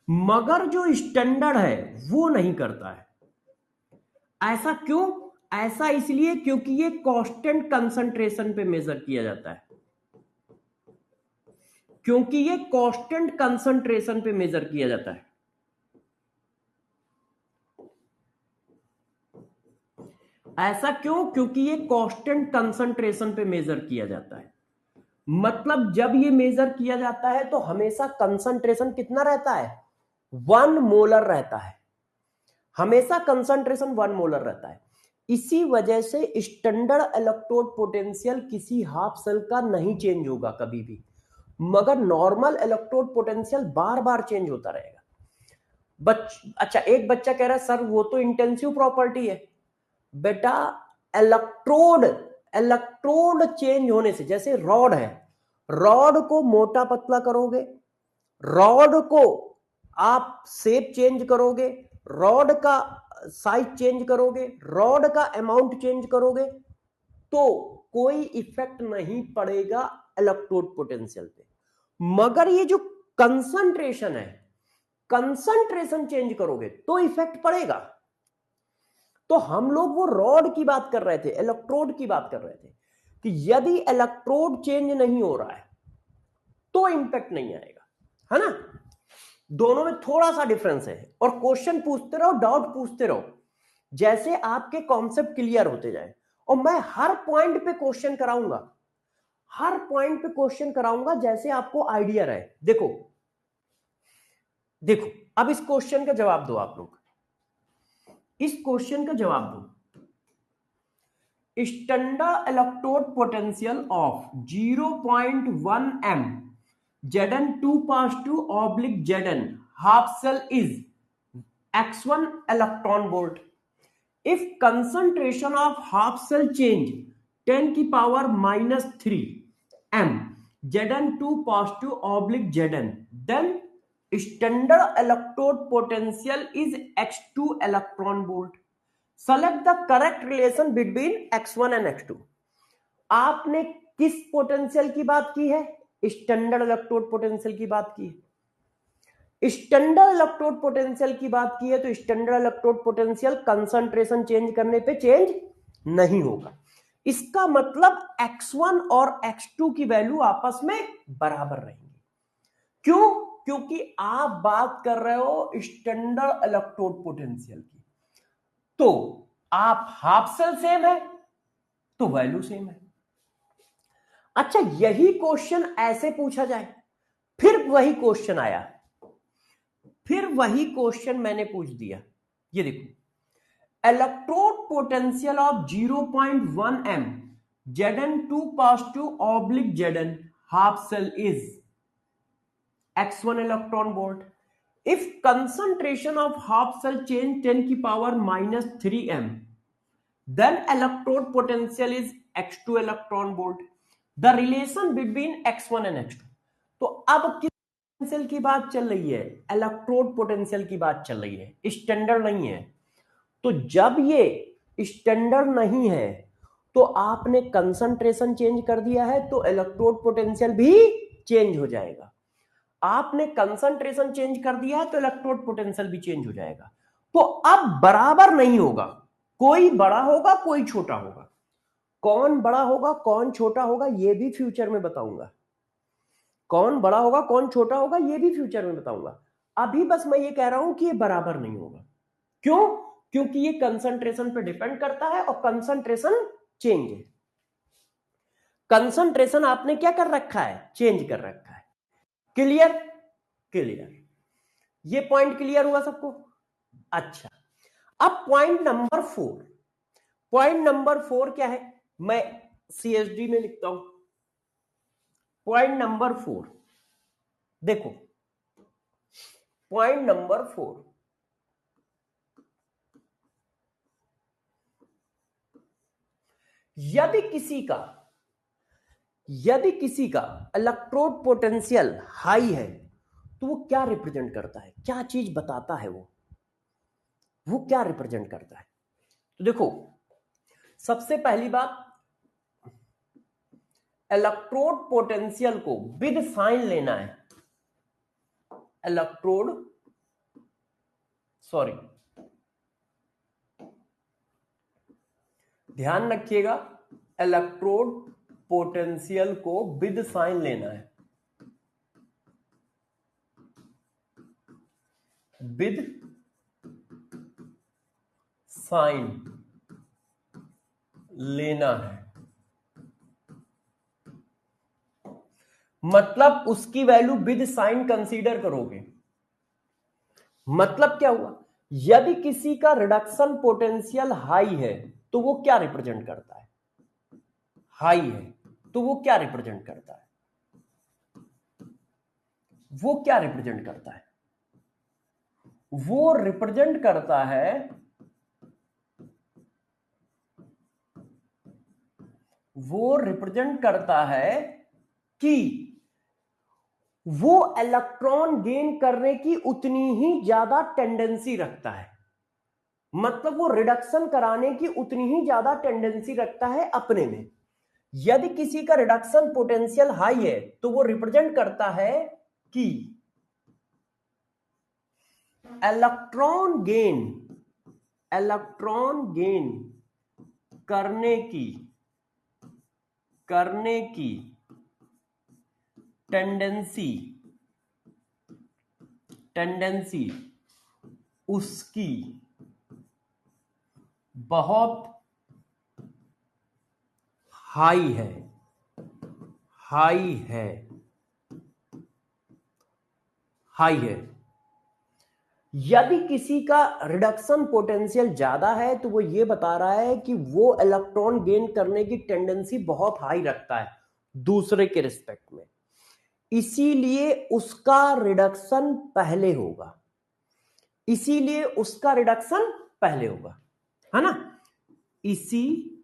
मगर जो स्टैंडर्ड है वो नहीं करता है। ऐसा क्यों? ऐसा इसलिए क्योंकि ये कांस्टेंट कंसंट्रेशन पे मेजर किया जाता है, ऐसा क्यों? क्योंकि ये कांस्टेंट कंसंट्रेशन पे मेजर किया जाता है। मतलब जब ये मेजर किया जाता है तो हमेशा कंसंट्रेशन कितना रहता है? 1 मोलर रहता है, हमेशा कंसंट्रेशन 1 मोलर रहता है। इसी वजह से स्टैंडर्ड इलेक्ट्रोड पोटेंशियल किसी हाफ सेल का नहीं चेंज होगा कभी भी, मगर नॉर्मल इलेक्ट्रोड पोटेंशियल बार बार चेंज होता रहेगा। अच्छा, एक बच्चा कह रहा है सर वो तो इंटेंसिव प्रॉपर्टी है। बेटा इलेक्ट्रोड इलेक्ट्रोड चेंज होने से, जैसे रॉड है, रॉड को मोटा पतला करोगे, रॉड को आप शेप चेंज करोगे, रॉड का साइज चेंज करोगे, रॉड का अमाउंट चेंज करोगे, तो कोई इफेक्ट नहीं पड़ेगा इलेक्ट्रोड पोटेंशियल पे। मगर ये जो कंसंट्रेशन है, कंसंट्रेशन चेंज करोगे तो इफेक्ट पड़ेगा। तो हम लोग वो रॉड की बात कर रहे थे, इलेक्ट्रोड की बात कर रहे थे कि यदि इलेक्ट्रोड चेंज नहीं हो रहा है तो इंपैक्ट नहीं आएगा, है ना। दोनों में थोड़ा सा डिफरेंस है। और क्वेश्चन पूछते रहो, डाउट पूछते रहो, जैसे आपके कॉन्सेप्ट क्लियर होते जाए। और मैं हर पॉइंट पे क्वेश्चन कराऊंगा, हर पॉइंट पे क्वेश्चन कराऊंगा, जैसे आपको आइडिया रहे। देखो देखो, अब इस क्वेश्चन का जवाब दो आप लोग, इस क्वेश्चन का जवाब दो। Standard electrode potential of 0.1 m Zn2 pass to oblique Zn half cell is x1 electron volt. If concentration of half cell change 10 की power -3 m Zn2 pass to oblique Zn, then standard electrode potential is x2 electron volt. Select the correct relation between x1 and x2. आपने किस potential की बात की है? Standard electrode potential की बात की है। स्टैंडर्ड इलेक्ट्रोड पोटेंशियल की बात की है तो standard electrode potential concentration change करने पे चेंज नहीं होगा। इसका मतलब x1 और x2 की वैल्यू आपस में बराबर रहेंगी। क्यों? क्योंकि आप बात कर रहे हो स्टैंडर्ड इलेक्ट्रोड पोटेंशियल की, तो आप हाफ सेल सेम है तो वैल्यू सेम है। अच्छा, यही क्वेश्चन ऐसे पूछा जाए, फिर वही क्वेश्चन आया, फिर वही क्वेश्चन मैंने पूछ दिया। ये देखो, electrode potential of 0.1 m Zn2 pass to oblique Zn half cell is x1 electron volt. If concentration of half cell change 10 की power -3 m, then electrode potential is x2 electron volt. The relation between x1 and x2. तो अब किस potential की बात चल रही है? Electrode potential की बात चल रही है, स्टैंडर्ड नहीं है। तो जब ये स्टैंडर्ड नहीं है तो आपने कंसंट्रेशन चेंज कर दिया है तो इलेक्ट्रोड पोटेंशियल भी चेंज हो जाएगा। आपने कंसंट्रेशन चेंज कर दिया है तो इलेक्ट्रोड पोटेंशियल भी चेंज हो जाएगा। तो अब बराबर नहीं होगा, कोई बड़ा होगा कोई छोटा होगा। कौन बड़ा होगा कौन छोटा होगा ये भी फ्यूचर में बताऊंगा, कौन बड़ा होगा कौन छोटा होगा ये भी फ्यूचर में बताऊंगा। अभी बस मैं ये कह रहा हूं कि ये बराबर नहीं होगा। क्यों? क्योंकि ये कंसंट्रेशन पे डिपेंड करता है और कंसंट्रेशन चेंज है। कंसंट्रेशन आपने क्या कर रखा है? चेंज कर रखा है। क्लियर? क्लियर। ये पॉइंट क्लियर हुआ सबको? अच्छा, अब पॉइंट नंबर 4। पॉइंट नंबर 4 क्या है? मैं CSD में लिखता हूं। पॉइंट नंबर 4 देखो, पॉइंट नंबर 4, यदि किसी का इलेक्ट्रोड पोटेंशियल हाई है तो वो क्या रिप्रेजेंट करता है, क्या चीज बताता है, वो क्या रिप्रेजेंट करता है? तो देखो, सबसे पहली बात, इलेक्ट्रोड पोटेंशियल को विद साइन लेना है। ध्यान रखिएगा, इलेक्ट्रोड पोटेंशियल को विद साइन लेना है, विद साइन लेना है। मतलब उसकी वैल्यू विद साइन कंसीडर करोगे। मतलब क्या हुआ? यदि किसी का रिडक्शन पोटेंशियल हाई है तो तो वो क्या रिप्रेजेंट करता है? हाई है तो वो क्या रिप्रेजेंट करता है? वो क्या रिप्रेजेंट करता है? वो रिप्रेजेंट करता है, वो रिप्रेजेंट करता है कि वो इलेक्ट्रॉन गेन करने की उतनी ही ज्यादा टेंडेंसी रखता है, मतलब वो रिडक्शन कराने की उतनी ही ज्यादा टेंडेंसी रखता है अपने में। यदि किसी का रिडक्शन पोटेंशियल हाई है तो वो रिप्रेजेंट करता है कि इलेक्ट्रॉन गेन करने की टेंडेंसी उसकी बहुत हाई है। यदि किसी का रिडक्शन पोटेंशियल ज्यादा है तो वो ये बता रहा है कि वो इलेक्ट्रॉन गेन करने की टेंडेंसी बहुत हाई रखता है दूसरे के रिस्पेक्ट में, इसीलिए उसका रिडक्शन पहले होगा, है ना? इसीलिए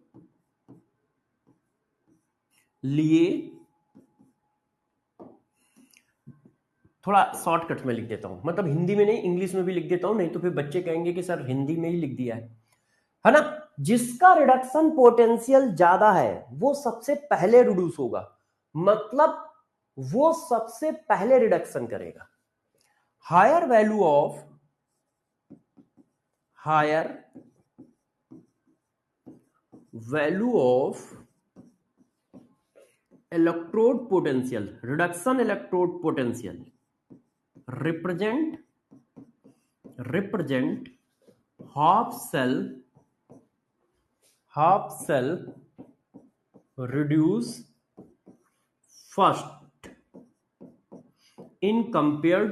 थोड़ा शॉर्टकट में लिख देता हूं, मतलब हिंदी में नहीं इंग्लिश में भी लिख देता हूं, नहीं तो फिर बच्चे कहेंगे कि सर हिंदी में ही लिख दिया है ना? जिसका रिडक्शन पोटेंशियल ज्यादा है वो सबसे पहले रिड्यूस होगा, मतलब वो सबसे पहले रिडक्शन करेगा। Higher value of electrode potential, reduction electrode potential represent half cell reduce first in compare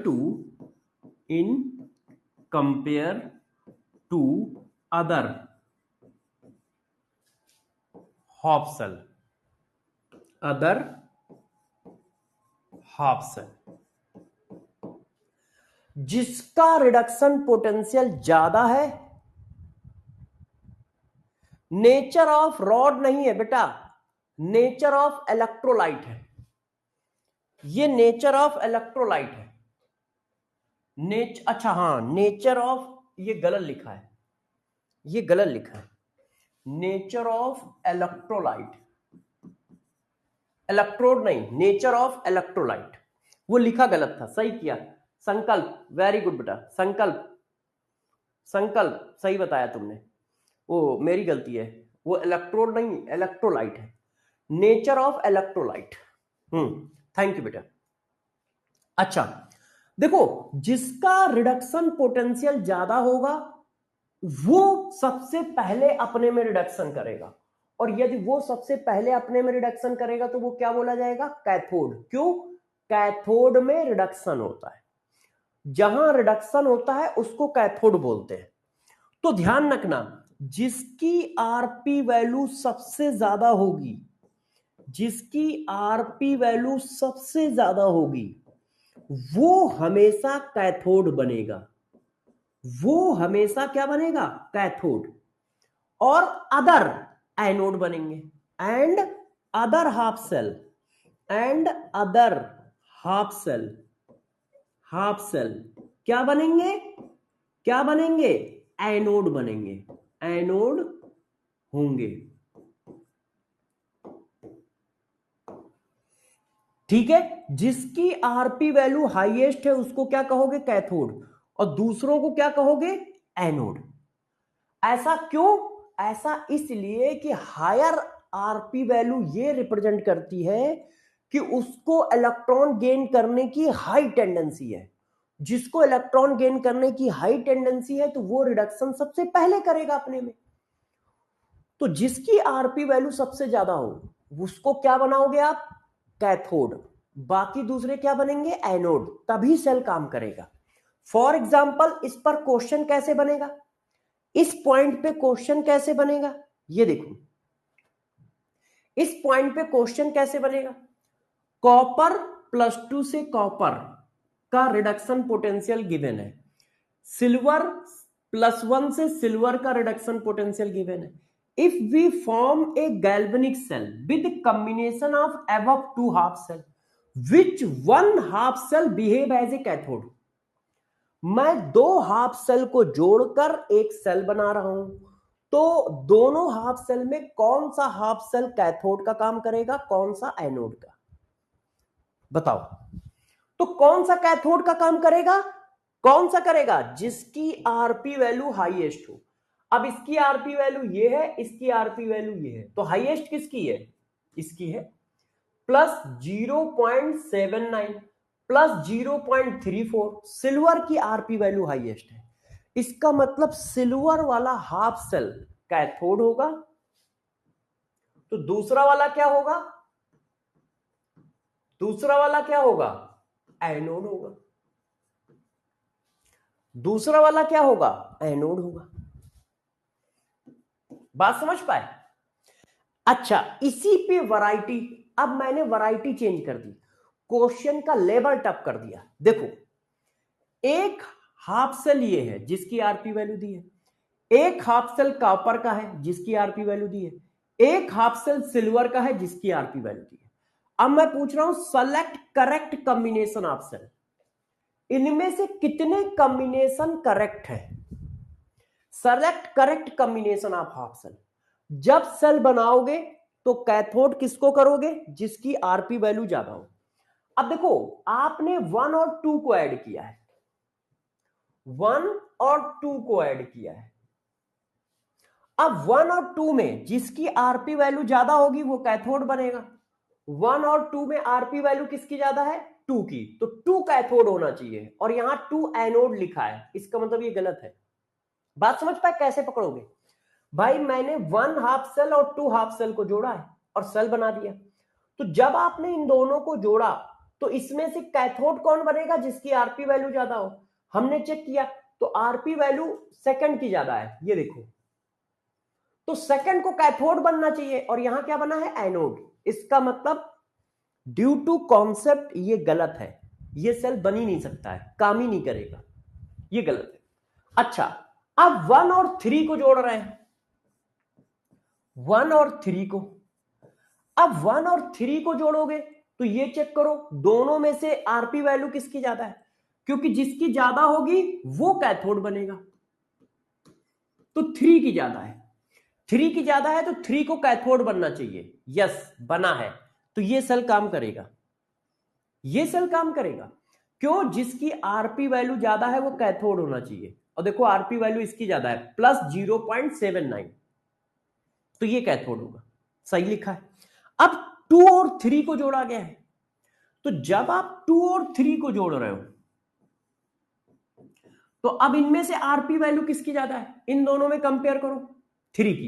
to other half cell, जिसका रिडक्शन पोटेंशियल ज्यादा है, नेचर ऑफ रॉड नहीं है बेटा, नेचर ऑफ इलेक्ट्रोलाइट है, ये नेचर ऑफ इलेक्ट्रोलाइट है। अच्छा हाँ, नेचर ऑफ, ये गलत लिखा है, नेचर ऑफ इलेक्ट्रोलाइट, इलेक्ट्रोड नहीं, नेचर ऑफ इलेक्ट्रोलाइट, वो लिखा गलत था, सही किया। संकल्प, वेरी गुड बेटा, संकल्प सही बताया तुमने, वो मेरी गलती है, वो इलेक्ट्रोड नहीं इलेक्ट्रोलाइट है, nature of electrolyte. Thank you बेटा। अच्छा देखो, जिसका रिडक्शन पोटेंशियल ज्यादा होगा वो सबसे पहले अपने में रिडक्शन करेगा, और यदि वो सबसे पहले अपने में रिडक्शन करेगा तो वो क्या बोला जाएगा? कैथोड। क्यों? कैथोड में रिडक्शन होता है, जहां रिडक्शन होता है उसको कैथोड बोलते हैं। तो ध्यान रखना, जिसकी आरपी वैल्यू सबसे ज्यादा होगी, वो हमेशा कैथोड बनेगा, क्या बनेगा? कैथोड। और अदर एनोड बनेंगे, एंड अदर हाफ सेल क्या बनेंगे? एनोड बनेंगे, एनोड होंगे। ठीक है, जिसकी आरपी वैल्यू हाईएस्ट है उसको क्या कहोगे? कैथोड, और दूसरों को क्या कहोगे? एनोड। ऐसा क्यों? ऐसा इसलिए कि हायर आरपी वैल्यू ये रिप्रेजेंट करती है कि उसको इलेक्ट्रॉन गेन करने की हाई टेंडेंसी है, जिसको इलेक्ट्रॉन गेन करने की हाई टेंडेंसी है तो वो रिडक्शन सबसे पहले करेगा अपने में। तो जिसकी आरपी वैल्यू सबसे ज्यादा हो उसको क्या बनाओगे आप? कैथोड। बाकी दूसरे क्या बनेंगे? एनोड, तभी सेल काम करेगा। फॉर एग्जाम्पल, इस पर क्वेश्चन कैसे बनेगा, इस पॉइंट पे क्वेश्चन कैसे बनेगा ये देखो, इस पॉइंट पे क्वेश्चन कैसे बनेगा? कॉपर +2 से कॉपर का रिडक्शन पोटेंशियल गिवन है, सिल्वर +1 से सिल्वर का रिडक्शन पोटेंशियल गिवन है. If we form a galvanic cell with combination of above 2 half cell, which 1 half cell behave as a cathode. मैं 2 हाफ सेल को जोड़कर एक सेल बना रहा हूं, तो दोनों हाफ सेल में कौन सा हाफ सेल कैथोड का काम करेगा, कौन सा एनोड का? बताओ. तो कौन सा कैथोड का काम करेगा? कौन सा करेगा? जिसकी आरपी वैल्यू हाईएस्ट हो. अब इसकी आरपी वैल्यू ये है, इसकी आरपी वैल्यू ये है, तो हाईएस्ट किसकी है? इसकी है. +0.79 +0.34, सिल्वर की आरपी वैल्यू हाईएस्ट है. इसका मतलब सिल्वर वाला हाफ सेल कैथोड होगा, तो दूसरा वाला क्या होगा? दूसरा वाला क्या होगा? एनोड होगा. दूसरा वाला क्या होगा? एनोड होगा. बात समझ पाए? अच्छा, इसी पे वैरायटी, अब मैंने वैरायटी चेंज कर दी, क्वेश्चन का लेवल टप कर दिया. देखो, एक हाफ सेल ये है जिसकी आरपी वैल्यू दी है, एक हाफ सेल कॉपर का है जिसकी आरपी वैल्यू दी है, एक हाफ सेल सिल्वर का है जिसकी आरपी वैल्यू दी है. अब मैं पूछ रहा हूं select correct combination of cell. इनमें से कितने कॉम्बिनेशन करेक्ट है? Select correct combination of half cell. जब सेल बनाओगे तो कैथोड किसको करोगे? जिसकी आरपी वैल्यू ज्यादा हो. अब देखो, आपने 1 और 2 को ऐड किया है, 1 और 2 को ऐड किया है. अब 1 और 2 में जिसकी आरपी वैल्यू ज्यादा होगी वो कैथोड बनेगा. 1 और 2 में आरपी वैल्यू किसकी ज्यादा है? 2 की, तो 2 कैथोड होना चाहिए, और यहां 2 एनोड लिखा है. इसका मतलब ये गलत है. बात समझ पाए कैसे पकड़ोगे? भाई, मैंने 1 हाफ सेल और 2 हाफ सेल को जोड़ा है और सेल बना दिया. तो जब आपने इन दोनों को जोड़ा तो इसमें से कैथोड कौन बनेगा? जिसकी आरपी वैल्यू ज्यादा हो. हमने चेक किया तो आरपी वैल्यू सेकंड की ज्यादा है, ये देखो, तो सेकंड को कैथोड बनना चाहिए, और यहां क्या बना है? एनोड. इसका मतलब ड्यू टू कॉन्सेप्ट ये गलत है, ये सेल बन ही नहीं सकता है, काम ही नहीं करेगा, ये गलत है. अच्छा, अब 1 और 3 को जोड़ रहे हैं, 1 और 3 को. अब 1 और 3 को जोड़ोगे तो ये चेक करो दोनों में से आरपी वैल्यू किसकी ज्यादा है, क्योंकि जिसकी ज्यादा होगी वो कैथोड बनेगा. तो 3 की ज्यादा है, 3 की ज्यादा है, तो 3 को कैथोड बनना चाहिए. यस, बना है, तो ये सेल काम करेगा, ये सेल काम करेगा. क्यों? जिसकी आरपी वैल्यू ज्यादा है वो कैथोड होना चाहिए. और देखो, आरपी वैल्यू इसकी ज्यादा है +0.79, तो ये कैथोड होगा. सही लिखा है. अब 2 और 3 को जोड़ा गया है, तो जब आप 2 और 3 को जोड़ रहे हो तो अब इनमें से आरपी वैल्यू किसकी ज्यादा है? इन दोनों में कंपेयर करो, 3 की,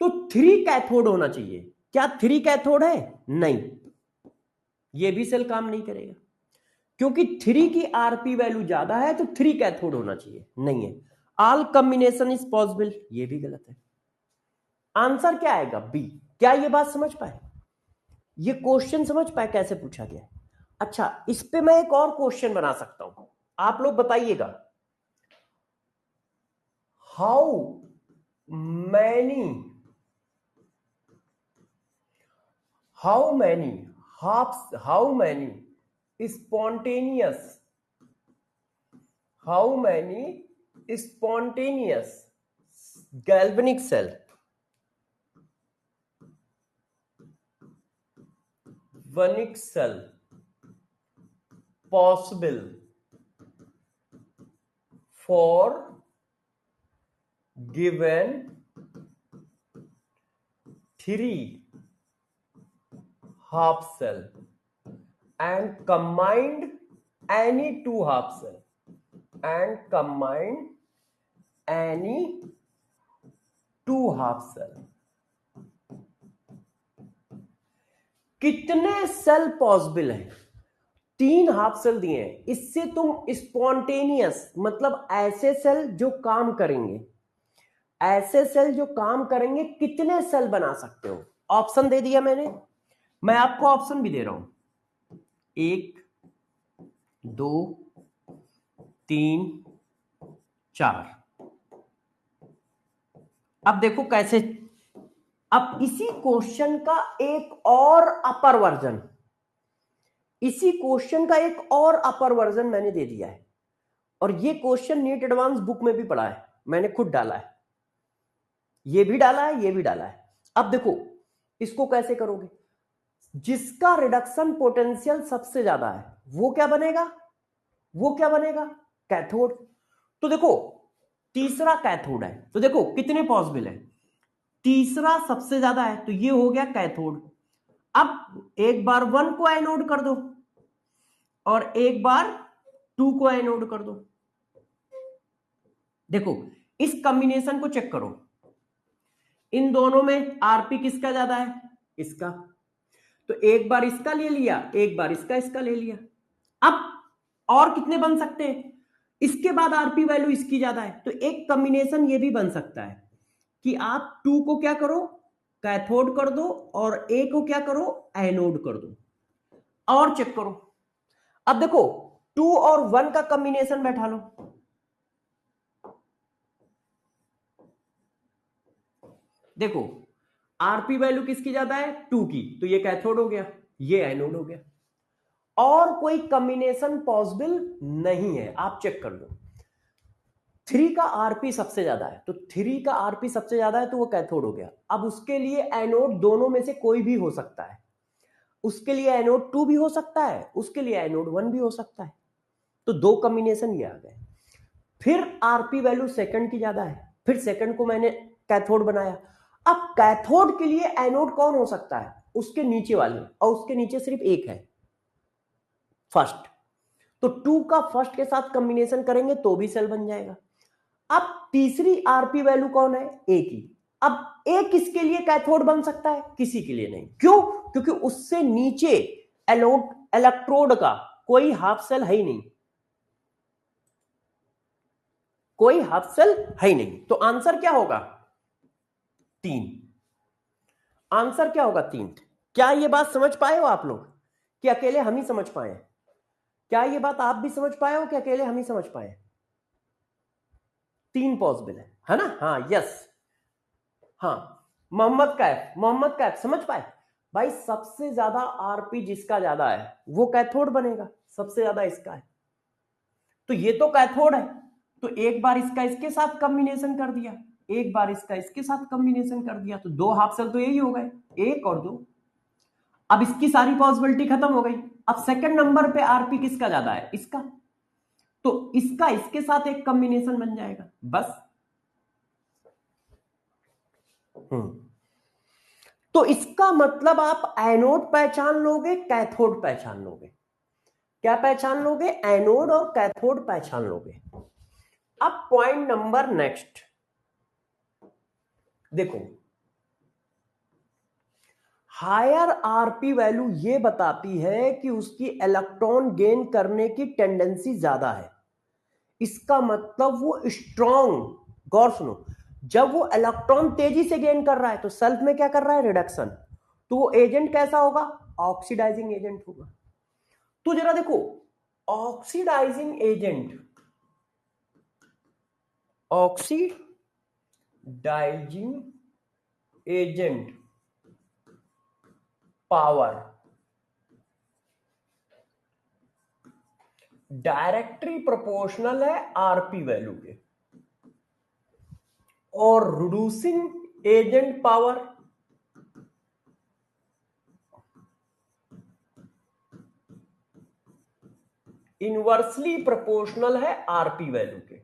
तो 3 कैथोड होना चाहिए. क्या 3 कैथोड है? नहीं, ये भी सेल काम नहीं करेगा, क्योंकि 3 की आरपी वैल्यू ज्यादा है, तो 3 कैथोड होना चाहिए. नहीं है. ऑल कॉम्बिनेशन इज पॉसिबल, ये भी गलत है. आंसर क्या आएगा? बी. क्या ये बात समझ पाए? ये क्वेश्चन समझ पाए कैसे पूछा गया? अच्छा, इस पे मैं एक और क्वेश्चन बना सकता हूं, आप लोग बताइएगा. How many spontaneous galvanic cell possible for given 3 half cell and combined any 2 half cell कितने सेल पॉसिबल है? 3 हाफ सेल दिए हैं, इससे तुम स्पॉन्टेनियस मतलब ऐसे सेल जो काम करेंगे, ऐसे सेल जो काम करेंगे कितने सेल बना सकते हो? ऑप्शन दे दिया मैंने, मैं आपको ऑप्शन भी दे रहा हूं, 1 2 3 4। अब देखो कैसे, अब इसी क्वेश्चन का एक और अपर वर्जन, इसी क्वेश्चन का एक और अपर वर्जन मैंने दे दिया है, और ये क्वेश्चन नीट एडवांस बुक में भी पढ़ा है, मैंने खुद डाला है, ये भी डाला है, ये भी डाला है। अब देखो इसको कैसे करोगे, जिसका रिडक्शन पोटेंशियल सबसे ज्यादा है वो क्या बनेगा, वो क्या बनेगा, कैथोड। तो देखो तीसरा कैथोड है, तो देखो कितने पॉसिबल है, तीसरा सबसे ज्यादा है तो ये हो गया कैथोड। अब एक बार 1 को एनोड कर दो और एक बार 2 को एनोड कर दो। देखो इस कॉम्बिनेशन को चेक करो, इन दोनों में आरपी किसका ज्यादा है, इसका, तो एक बार इसका ले लिया, एक बार इसका ले लिया। अब और कितने बन सकते हैं, इसके बाद आरपी वैल्यू इसकी ज्यादा है, तो एक कॉम्बिनेशन ये भी बन सकता है कि आप 2 को क्या करो, कैथोड कर दो, और ए को क्या करो, एनोड कर दो। और चेक करो, अब देखो 2 और 1 का कॉम्बिनेशन बैठा लो, देखो आरपी वैल्यू किसकी ज्यादा है, 2 की, तो ये कैथोड हो गया, ये एनोड हो गया। और कोई कॉम्बिनेशन पॉसिबल नहीं है, आप चेक कर लो। 3 का आरपी सबसे ज्यादा है, तो 3 का आरपी सबसे ज्यादा है तो वो कैथोड हो गया। अब उसके लिए एनोड दोनों में से कोई भी हो सकता है, उसके लिए एनोड 2 भी हो सकता है, उसके लिए एनोड 1 भी हो सकता है, तो दो कॉम्बिनेशन ये आ गए। फिर आरपी वैल्यू सेकंड की ज्यादा है, फिर सेकंड को मैंने कैथोड बनाया। अब कैथोड के लिए एनोड कौन हो सकता है, उसके नीचे वाले, और उसके नीचे सिर्फ एक है, फर्स्ट, तो 2 का फर्स्ट के साथ कॉम्बिनेशन करेंगे तो भी सेल बन जाएगा। अब तीसरी आरपी वैल्यू कौन है, ए की। अब ए किसके लिए कैथोड बन सकता है, किसी के लिए नहीं, क्यों, क्योंकि उससे नीचे इलेक्ट्रोड का कोई हाफ सेल है ही नहीं, कोई हाफ सेल है ही नहीं, तो आंसर क्या होगा, 3। आंसर क्या होगा, 3। क्या ये बात समझ पाए हो आप लोग, कि अकेले हम ही समझ पाए, क्या ये बात आप भी समझ पाए हो कि अकेले हम ही समझ पाए, 3 पॉसिबल है ना, हाँ यस, हाँ। मोहम्मद कैफ समझ पाए, भाई सबसे ज्यादा आरपी जिसका ज्यादा है वो कैथोड बनेगा, सबसे ज्यादा इसका है, तो ये तो कैथोड है, तो एक बार इसका इसके साथ कॉम्बिनेशन कर दिया, एक बार इसका इसके साथ कॉम्बिनेशन कर दिया, तो दो हाफ सेल तो यही हो गए, 1 और 2। अब इसकी सारी पॉसिबिलिटी खत्म हो गई। अब सेकंड नंबर पे आरपी किसका ज्यादा है, इसका, तो इसका इसके साथ एक कॉम्बिनेशन बन जाएगा, बस। तो इसका मतलब आप एनोड पहचान लोगे, कैथोड पहचान लोगे, क्या पहचान लोगे, एनोड और कैथोड पहचान लोगे। अब पॉइंट नंबर नेक्स्ट देखो, हायर आरपी वैल्यू ये बताती है कि उसकी इलेक्ट्रॉन गेन करने की टेंडेंसी ज्यादा है, इसका मतलब वो स्ट्रॉन्ग, गौर सुनो, जब वो इलेक्ट्रॉन तेजी से गेन कर रहा है तो सेल्फ में क्या कर रहा है, रिडक्शन, तो वो एजेंट कैसा होगा, ऑक्सीडाइजिंग एजेंट होगा। तो जरा देखो, oxidising agent, oxidising agent power directly proportional है आरपी वैल्यू के, और reducing agent power inversely proportional है आरपी वैल्यू के।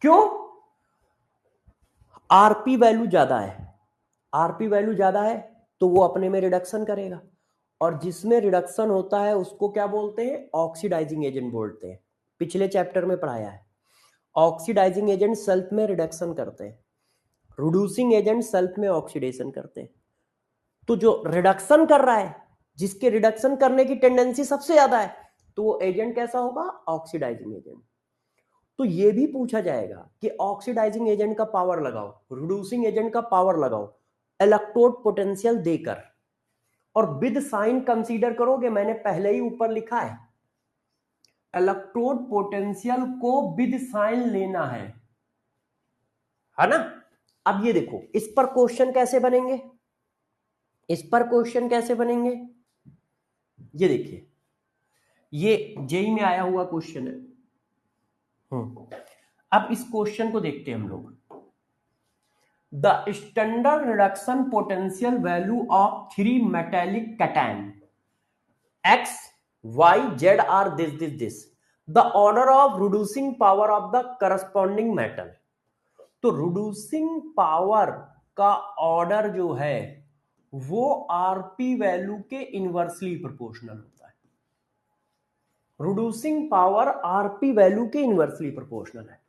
क्यों, आरपी वैल्यू ज्यादा है, आरपी वैल्यू ज्यादा है तो वो अपने में रिडक्शन करेगा, और जिसमें रिडक्शन होता है उसको क्या बोलते हैं, ऑक्सीडाइजिंग एजेंट बोलते हैं, पिछले चैप्टर में पढ़ाया है। ऑक्सीडाइजिंग एजेंट सेल्फ में रिडक्शन करते हैं, रिड्यूसिंग एजेंट सेल्फ में ऑक्सीडेशन करते हैं। तो जो रिडक्शन कर रहा है, जिसके रिडक्शन करने की टेंडेंसी सबसे ज्यादा है, तो वो एजेंट कैसा होगा, ऑक्सीडाइजिंग एजेंट। तो ये भी पूछा जाएगा कि ऑक्सीडाइजिंग एजेंट का पावर लगाओ, रिड्यूसिंग एजेंट का पावर लगाओ इलेक्ट्रोड पोटेंशियल देकर, और विद साइन कंसीडर करोगे, मैंने पहले ही ऊपर लिखा है इलेक्ट्रोड पोटेंशियल को विद साइन लेना है ना। अब ये देखो इस पर क्वेश्चन कैसे बनेंगे, इस पर क्वेश्चन कैसे बनेंगे, ये देखिए ये जेई में आया हुआ क्वेश्चन है। अब इस क्वेश्चन को देखते हैं हम लोग। The standard reduction potential value of 3 metallic cation X Y Z are this the order of reducing power of the corresponding metal. तो रिड्यूसिंग पावर का ऑर्डर जो है वो आरपी वैल्यू के इनवर्सली प्रोपोर्शनल होता है। रिड्यूसिंग पावर आरपी वैल्यू के inversely proportional है।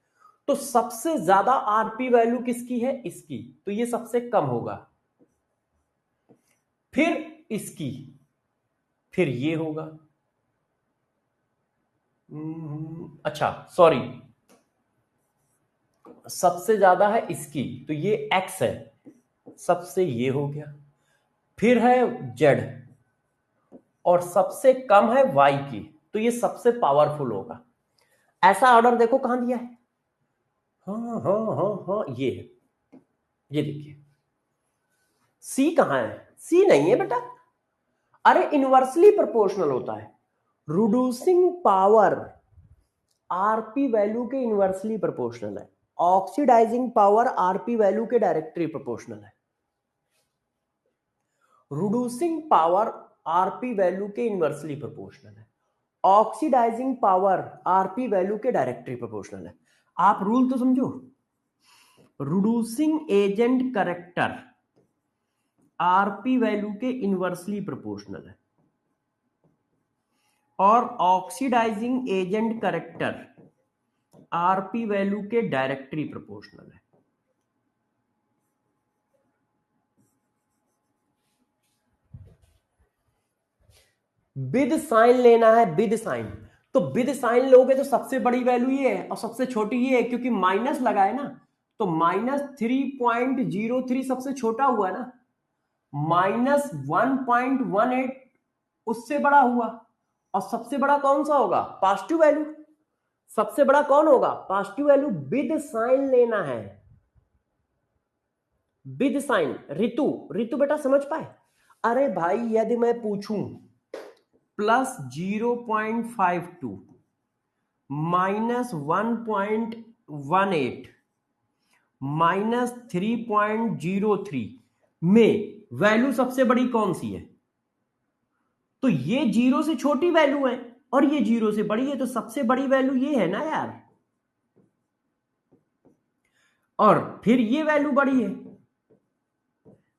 तो सबसे ज्यादा आरपी वैल्यू किसकी है, इसकी, तो ये सबसे कम होगा, फिर इसकी, फिर ये होगा। अच्छा सॉरी, सबसे ज्यादा है इसकी तो ये एक्स है, सबसे ये हो गया, फिर है जेड, और सबसे कम है वाई की, तो ये सबसे पावरफुल होगा। ऐसा ऑर्डर देखो कहां दिया है, हाँ हाँ हाँ हाँ ये है, ये देखिए सी कहां है, सी नहीं है बेटा, अरे इनवर्सली प्रोपोर्शनल होता है। रिड्यूसिंग पावर आरपी वैल्यू के इनवर्सली प्रोपोर्शनल है, ऑक्सीडाइजिंग पावर आरपी वैल्यू के डायरेक्टली प्रोपोर्शनल है। रिड्यूसिंग पावर आरपी वैल्यू के इनवर्सली प्रोपोर्शनल है, ऑक्सीडाइजिंग पावर आरपी वैल्यू के डायरेक्टली प्रोपोर्शनल है। आप रूल तो समझो, reducing agent character RP value के इनवर्सली प्रोपोर्शनल है, और oxidising agent character RP value के डायरेक्टली प्रोपोर्शनल है। विद साइन लेना है, विद साइन, तो विद साइन लोगे तो सबसे बड़ी वैल्यू ये है और सबसे छोटी ये है, क्योंकि माइनस लगा है ना, तो -3.03 सबसे छोटा हुआ ना, -1.18 उससे बड़ा हुआ, और सबसे बड़ा कौन सा होगा, पॉजिटिव वैल्यू। सबसे बड़ा कौन होगा, पॉजिटिव वैल्यू। विद साइन लेना है, विद साइन। ऋतु, ऋतु बेटा समझ पाए, अरे भाई यदि मैं पूछूं +0.52 -1.18 -3.03 में वैल्यू सबसे बड़ी कौन सी है, तो ये 0 से छोटी वैल्यू है और ये 0 से बड़ी है, तो सबसे बड़ी वैल्यू ये है ना यार, और फिर ये वैल्यू बड़ी है।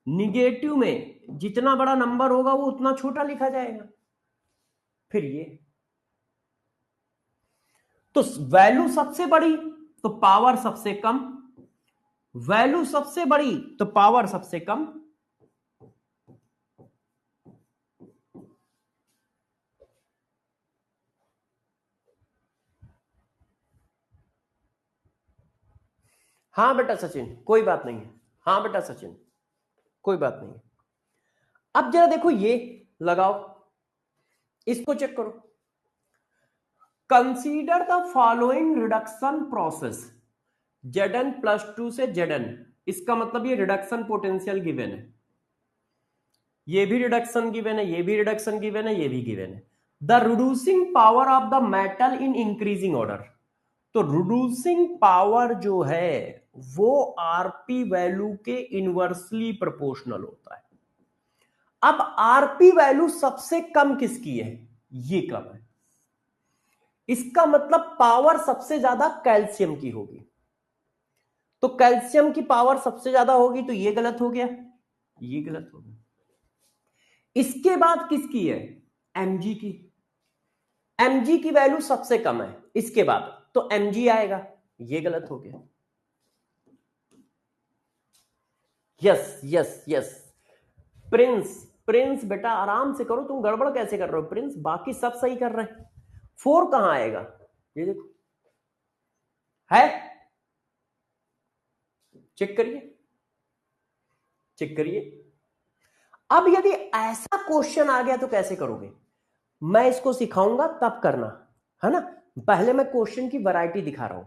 निगेटिव में जितना बड़ा नंबर होगा वो उतना छोटा लिखा जाएगा, फिर ये, तो वैल्यू सबसे बड़ी तो पावर सबसे कम, वैल्यू सबसे बड़ी तो पावर सबसे कम। हाँ बेटा सचिन कोई बात नहीं है, हाँ बेटा सचिन कोई बात नहीं है। अब जरा देखो ये लगाओ, इसको चेक करो। Consider the following reduction process Zn+2 से Zn, इसका मतलब ये रिडक्शन पोटेंशियल गिवन है, ये भी रिडक्शन गिवन है, ये भी रिडक्शन गिवन है, ये भी गिवन है। The reducing power of the metal in increasing order, तो रिड्यूसिंग पावर जो है वो आरपी वैल्यू के इनवर्सली प्रोपोर्शनल होता है। अब आरपी वैल्यू सबसे कम किसकी है, ये कम है, इसका मतलब पावर सबसे ज्यादा कैल्शियम की होगी, तो कैल्शियम की पावर सबसे ज्यादा होगी, तो ये गलत हो गया, ये गलत हो गया। इसके बाद किसकी है, mg की, mg की वैल्यू सबसे कम है इसके बाद, तो mg आएगा, ये गलत हो गया। Yes yes yes Prince, Prince बेटा आराम से करो, तुम गड़बड़ कैसे कर रहे हो प्रिंस, बाकी सब सही कर रहे हैं। 4 कहां आएगा, ये देखो है? चेक करिए, चेक करिए। अब यदि ऐसा क्वेश्चन आ गया तो कैसे करोगे? मैं इसको सिखाऊंगा तब करना, है ना। पहले मैं क्वेश्चन की वैरायटी दिखा रहा हूं,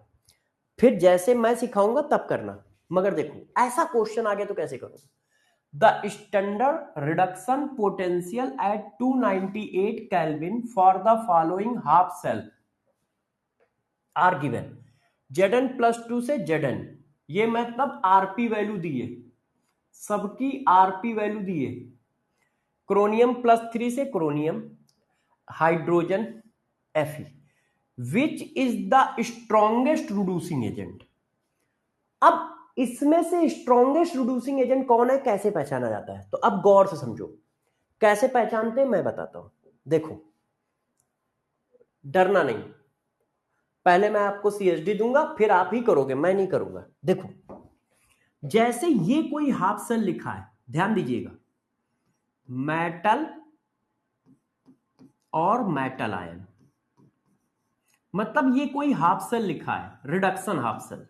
फिर जैसे मैं सिखाऊंगा तब करना। मगर देखो ऐसा क्वेश्चन आ गया तो कैसे करोगे? The standard reduction potential at 298 kelvin for the following half cell are given. Zn+2 से Zn, ये मतलब आरपी वैल्यू दिए, सबकी आरपी वैल्यू दिए। क्रोनियम+3 से क्रोनियम, hydrogen, Fe, which is the strongest reducing agent. अब इसमें से स्ट्रॉन्गेस्ट रिड्यूसिंग एजेंट कौन है, कैसे पहचाना जाता है? तो अब गौर से समझो, कैसे पहचानते हैं मैं बताता हूं। देखो, डरना नहीं, पहले मैं आपको सीएचडी दूंगा, फिर आप ही करोगे, मैं नहीं करूंगा। देखो, जैसे ये कोई हाफ सेल लिखा है, ध्यान दीजिएगा, मेटल और मेटल आयन, मतलब ये कोई हाफ सेल लिखा है, रिडक्शन हाफ सेल।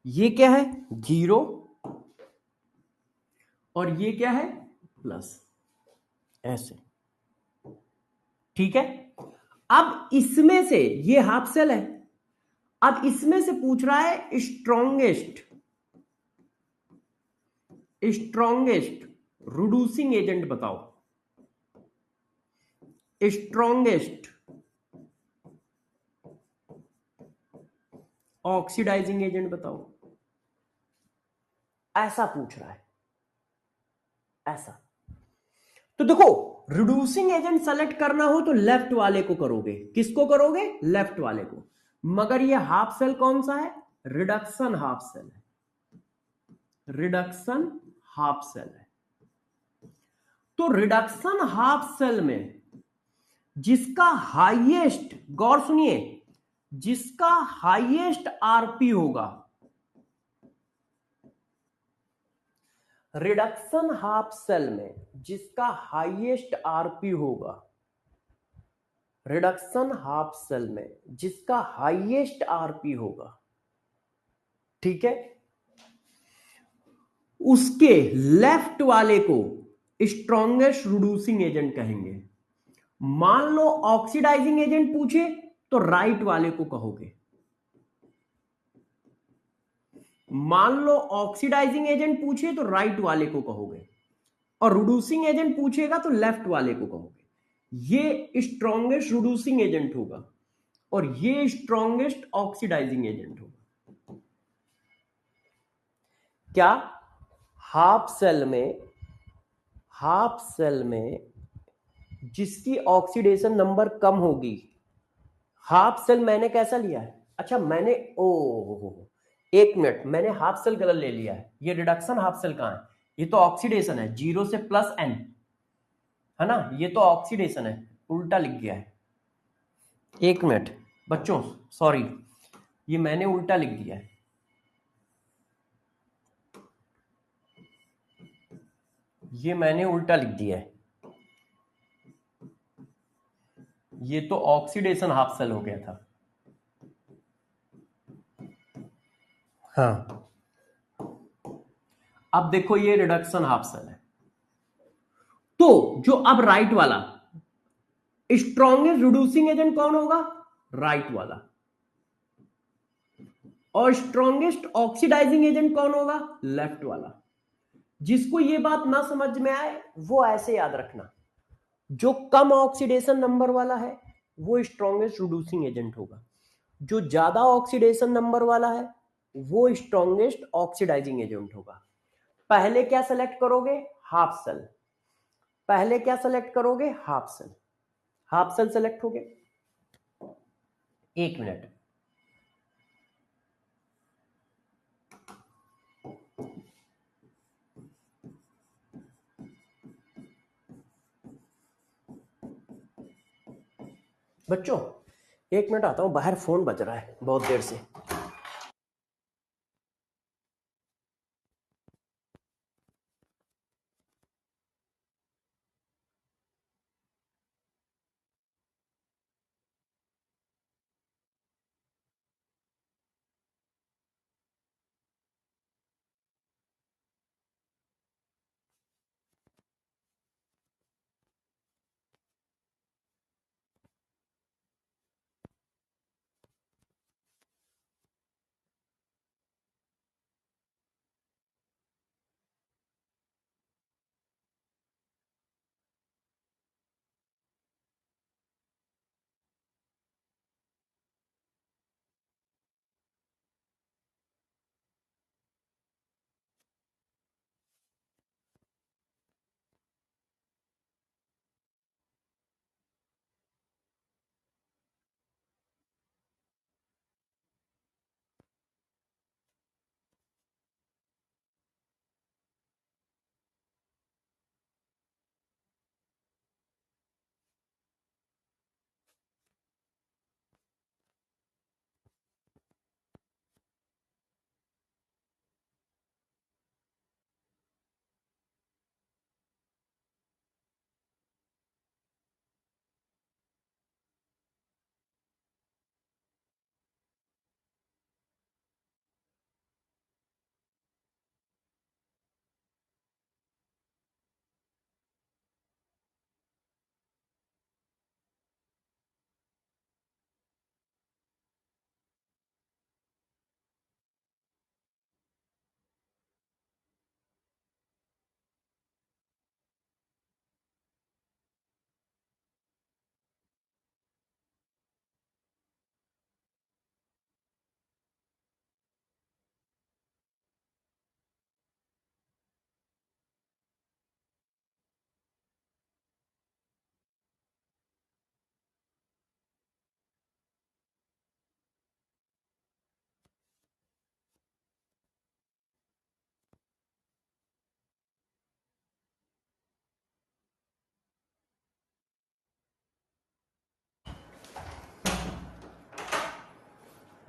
ये क्या है, 0, और ये क्या है, प्लस, ऐसे, ठीक है। अब इसमें से ये हाफ सेल है, अब इसमें से पूछ रहा है स्ट्रॉन्गेस्ट रिड्यूसिंग एजेंट बताओ, स्ट्रॉन्गेस्ट ऑक्सीडाइजिंग एजेंट बताओ, ऐसा पूछ रहा है, ऐसा। तो देखो, रिड्यूसिंग एजेंट सेलेक्ट करना हो तो लेफ्ट वाले को करोगे। किसको करोगे? लेफ्ट वाले को। मगर ये हाफ सेल कौन सा है? रिडक्शन हाफ सेल है, रिडक्शन हाफ सेल है। तो रिडक्शन हाफ सेल में जिसका हाईएस्ट, गौर सुनिए, जिसका हाईएस्ट आरपी होगा, रिडक्शन हाफ सेल में जिसका हाईएस्ट आरपी होगा, रिडक्शन हाफ सेल में जिसका हाईएस्ट आरपी होगा, ठीक है, उसके लेफ्ट वाले को स्ट्रॉन्गेस्ट रिड्यूसिंग एजेंट कहेंगे। मान लो ऑक्सीडाइजिंग एजेंट पूछे तो राइट वाले को कहोगे। मान लो ऑक्सीडाइजिंग एजेंट पूछे तो राइट वाले को कहोगे, और रिड्यूसिंग एजेंट पूछेगा तो लेफ्ट वाले को कहोगे। ये स्ट्रॉन्गेस्ट रिड्यूसिंग एजेंट होगा और ये स्ट्रॉन्गेस्ट ऑक्सीडाइजिंग एजेंट होगा। क्या? हाफ सेल में जिसकी ऑक्सीडेशन नंबर कम होगी, हाफ सेल मैंने कैसा लिया है? अच्छा, मैंने एक मिनट, मैंने हाफ सेल गलत ले लिया है। ये रिडक्शन हाफ सेल कहां है? ये तो ऑक्सीडेशन है, 0 से +n, है ना। ये तो ऑक्सीडेशन है, उल्टा लिख गया है। एक मिनट बच्चों, सॉरी, ये मैंने उल्टा लिख दिया है। ये मैंने उल्टा लिख दिया है, ये तो ऑक्सीडेशन हाफ सेल हो गया था। हाँ, अब देखो ये रिडक्शन हाफ सेल है। तो जो अब राइट वाला स्ट्रॉन्गेस्ट रिड्यूसिंग एजेंट कौन होगा? राइट वाला। और स्ट्रॉन्गेस्ट ऑक्सीडाइजिंग एजेंट कौन होगा? लेफ्ट वाला। जिसको ये बात ना समझ में आए वो ऐसे याद रखना, जो कम ऑक्सीडेशन नंबर वाला है वो स्ट्रॉन्गेस्ट रिड्यूसिंग एजेंट होगा, जो ज्यादा ऑक्सीडेशन नंबर वाला है वो स्ट्रॉन्गेस्ट ऑक्सीडाइजिंग एजेंट होगा। पहले क्या सेलेक्ट करोगे? Half cell. पहले क्या सेलेक्ट करोगे? Half cell. Half cell select हो गया। एक मिनट, बच्चों एक मिनट, आता हूं, बाहर फोन बज रहा है बहुत देर से।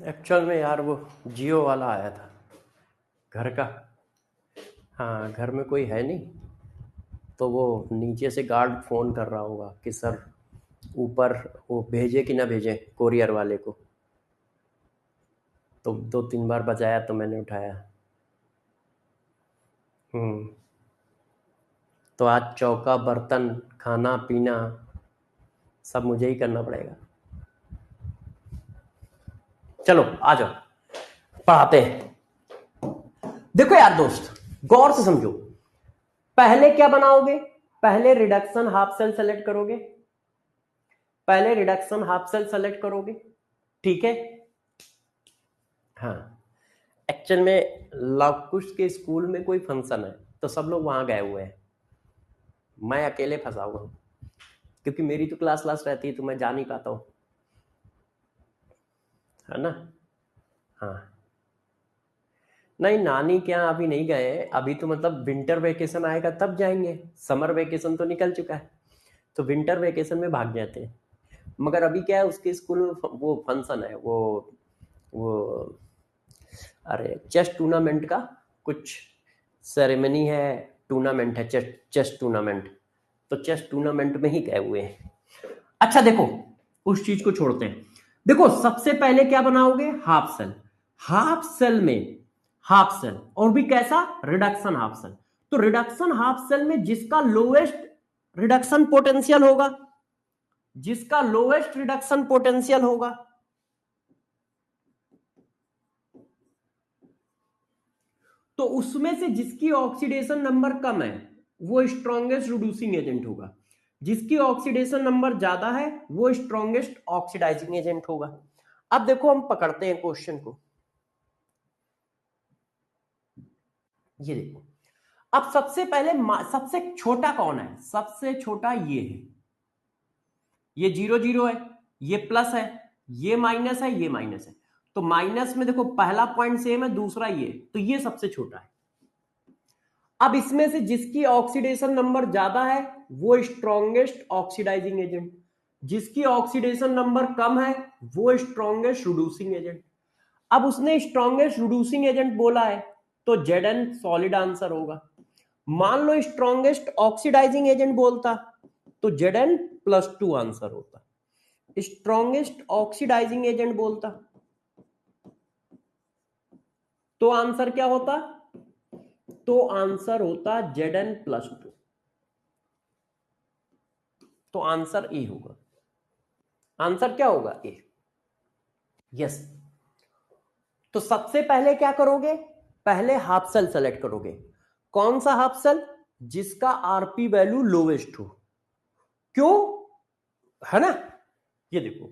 एक्चुअल में यार वो जियो वाला आया था घर का। हाँ, घर में कोई है नहीं, तो वो नीचे से गार्ड फ़ोन कर रहा होगा कि सर ऊपर वो भेजे कि ना भेजें कोरियर वाले को। तो 2-3 बार बजाया तो मैंने उठाया। तो आज चौका बर्तन खाना पीना सब मुझे ही करना पड़ेगा। चलो आ जाओ, पढ़ाते हैं। देखो यार दोस्त, गौर से समझो। पहले क्या बनाओगे? पहले रिडक्शन हाफ सेल सेलेक्ट करोगे। पहले रिडक्शन हाफ सेल सेलेक्ट करोगे, ठीक है। हाँ, एक्चुअल में लवकुश के स्कूल में कोई फंक्शन है तो सब लोग वहां गए हुए हैं, मैं अकेले फंसा हुआ हूँ क्योंकि मेरी तो क्लास रहती है तो मैं जा नहीं पाता हूँ, है ना। हाँ, नहीं नानी के यहाँ अभी नहीं गए, अभी तो मतलब विंटर वेकेशन आएगा तब जाएंगे। समर वेकेशन तो निकल चुका है, तो विंटर वेकेशन में भाग जाते हैं। मगर अभी क्या है, उसके स्कूल में वो फंक्शन है, वो अरे चेस टूर्नामेंट का कुछ सेरेमनी है, टूर्नामेंट है, चेस टूर्नामेंट। तो चेस टूर्नामेंट में ही गए हुए हैं। अच्छा देखो, उस चीज को छोड़ते हैं। देखो सबसे पहले क्या बनाओगे? Half cell. हाफ सेल में हाफ सेल और भी कैसा? Reduction half cell. तो रिडक्शन हाफ सेल में जिसका लोएस्ट रिडक्शन पोटेंशियल होगा, जिसका लोएस्ट रिडक्शन पोटेंशियल होगा, तो उसमें से जिसकी ऑक्सीडेशन नंबर कम है वो स्ट्रॉन्गेस्ट रिड्यूसिंग एजेंट होगा। जिसकी ऑक्सीडेशन नंबर ज्यादा है वो स्ट्रॉन्गेस्ट ऑक्सीडाइजिंग एजेंट होगा। अब देखो हम पकड़ते हैं क्वेश्चन को। ये देखो, अब सबसे पहले सबसे छोटा कौन है? सबसे छोटा ये है, ये 0 0 है, ये प्लस है, ये माइनस है, ये माइनस है। तो माइनस में देखो पहला पॉइंट सेम है, दूसरा ये, तो ये सबसे छोटा है। अब इसमें से जिसकी ऑक्सीडेशन नंबर ज्यादा है वो स्ट्रॉन्गेस्ट ऑक्सीडाइजिंग एजेंट, जिसकी ऑक्सीडेशन नंबर कम है वो स्ट्रॉन्गेस्ट रिड्यूसिंग एजेंट। अब उसने स्ट्रॉन्गेस्ट रिड्यूसिंग एजेंट बोला है तो Zn सॉलिड आंसर होगा। मान लो स्ट्रॉन्गेस्ट ऑक्सीडाइजिंग एजेंट बोलता तो Zn+2 आंसर होता। स्ट्रॉन्गेस्ट ऑक्सीडाइजिंग एजेंट बोलता तो आंसर क्या होता? तो आंसर होता Zn+2। तो आंसर ए होगा। आंसर क्या होगा? ए। यस। तो सबसे पहले क्या करोगे? पहले हाफ सेल सेलेक्ट करोगे। कौन सा हाफ सेल? जिसका आरपी वैल्यू लोवेस्ट हो। क्यों? है ना, ये देखो।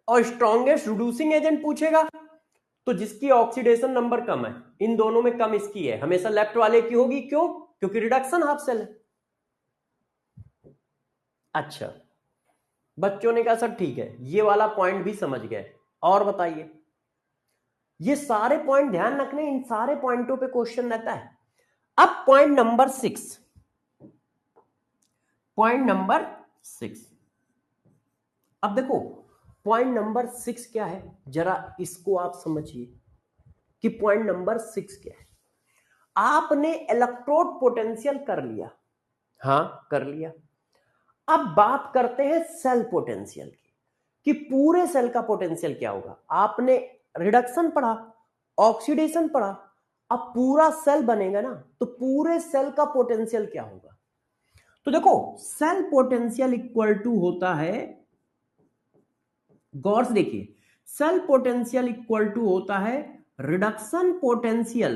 और स्ट्रॉन्गेस्ट रिड्यूसिंग एजेंट पूछेगा तो जिसकी ऑक्सीडेशन नंबर कम है, इन दोनों में कम इसकी है, हमेशा लेफ्ट वाले की होगी। क्यों? क्योंकि रिडक्शन हाफ सेल है। अच्छा, बच्चों ने कहा सर ठीक है, ये वाला पॉइंट भी समझ गए। और बताइए, ये सारे पॉइंट ध्यान रखने, इन सारे पॉइंटों पे क्वेश्चन रहता है। अब पॉइंट नंबर 6, पॉइंट नंबर 6। अब देखो पॉइंट नंबर 6 क्या है, जरा इसको आप समझिए कि पॉइंट नंबर 6 क्या है। आपने इलेक्ट्रोड पोटेंशियल कर लिया, हाँ कर लिया। अब बात करते हैं सेल पोटेंशियल की, कि पूरे सेल का पोटेंशियल क्या होगा। आपने रिडक्शन पढ़ा, ऑक्सीडेशन पढ़ा, अब पूरा सेल बनेगा ना, तो पूरे सेल का पोटेंशियल क्या होगा? तो देखो सेल पोटेंशियल इक्वल टू होता है, गौर से देखिए, सेल पोटेंशियल इक्वल टू होता है reduction potential,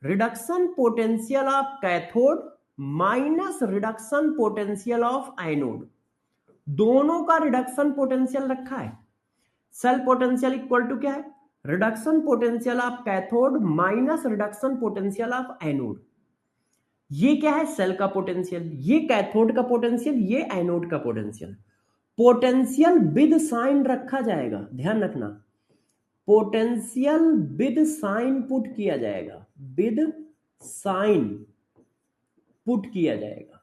reduction potential of cathode minus reduction potential of anode. दोनों का रिडक्शन पोटेंशियल रखा है। सेल पोटेंशियल इक्वल टू क्या है? Reduction potential of cathode minus reduction potential of anode. ये क्या है? सेल का पोटेंशियल, ये कैथोड का पोटेंशियल, ये एनोड का पोटेंशियल। पोटेंशियल विद साइन रखा जाएगा, ध्यान रखना, पोटेंशियल विद साइन पुट किया जाएगा, विद साइन पुट किया जाएगा।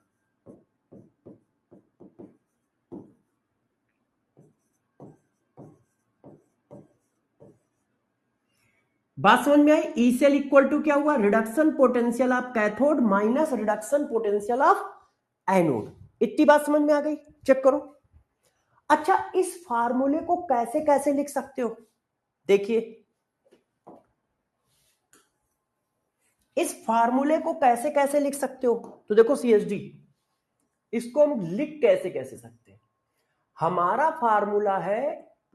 बात समझ में आई? ई सेल इक्वल टू क्या हुआ? Reduction potential of cathode minus reduction potential of anode. इतनी बात समझ में आ गई? चेक करो। अच्छा, इस फार्मूले को कैसे कैसे लिख सकते हो? देखिए, इस फार्मूले को कैसे कैसे लिख सकते हो? तो देखो सीएसडी, इसको हम लिख कैसे कैसे सकते हैं? हमारा फार्मूला है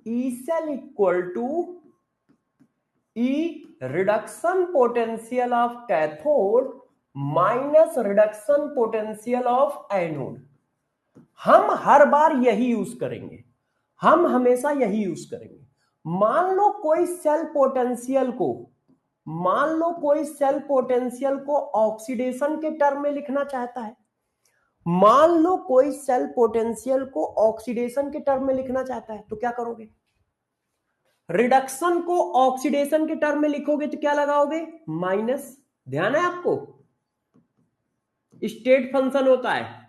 E cell equal to E reduction potential of cathode minus reduction potential of anode. हम हर बार यही यूज करेंगे, हम हमेशा यही यूज करेंगे। मान लो कोई सेल पोटेंशियल को, मान लो कोई सेल पोटेंशियल को ऑक्सीडेशन के टर्म में लिखना चाहता है, मान लो कोई सेल पोटेंशियल को ऑक्सीडेशन के टर्म में लिखना चाहता है, तो क्या करोगे? रिडक्शन को ऑक्सीडेशन के टर्म में लिखोगे तो क्या लगाओगे? माइनस। ध्यान है आपको? स्टेट फंक्शन होता है।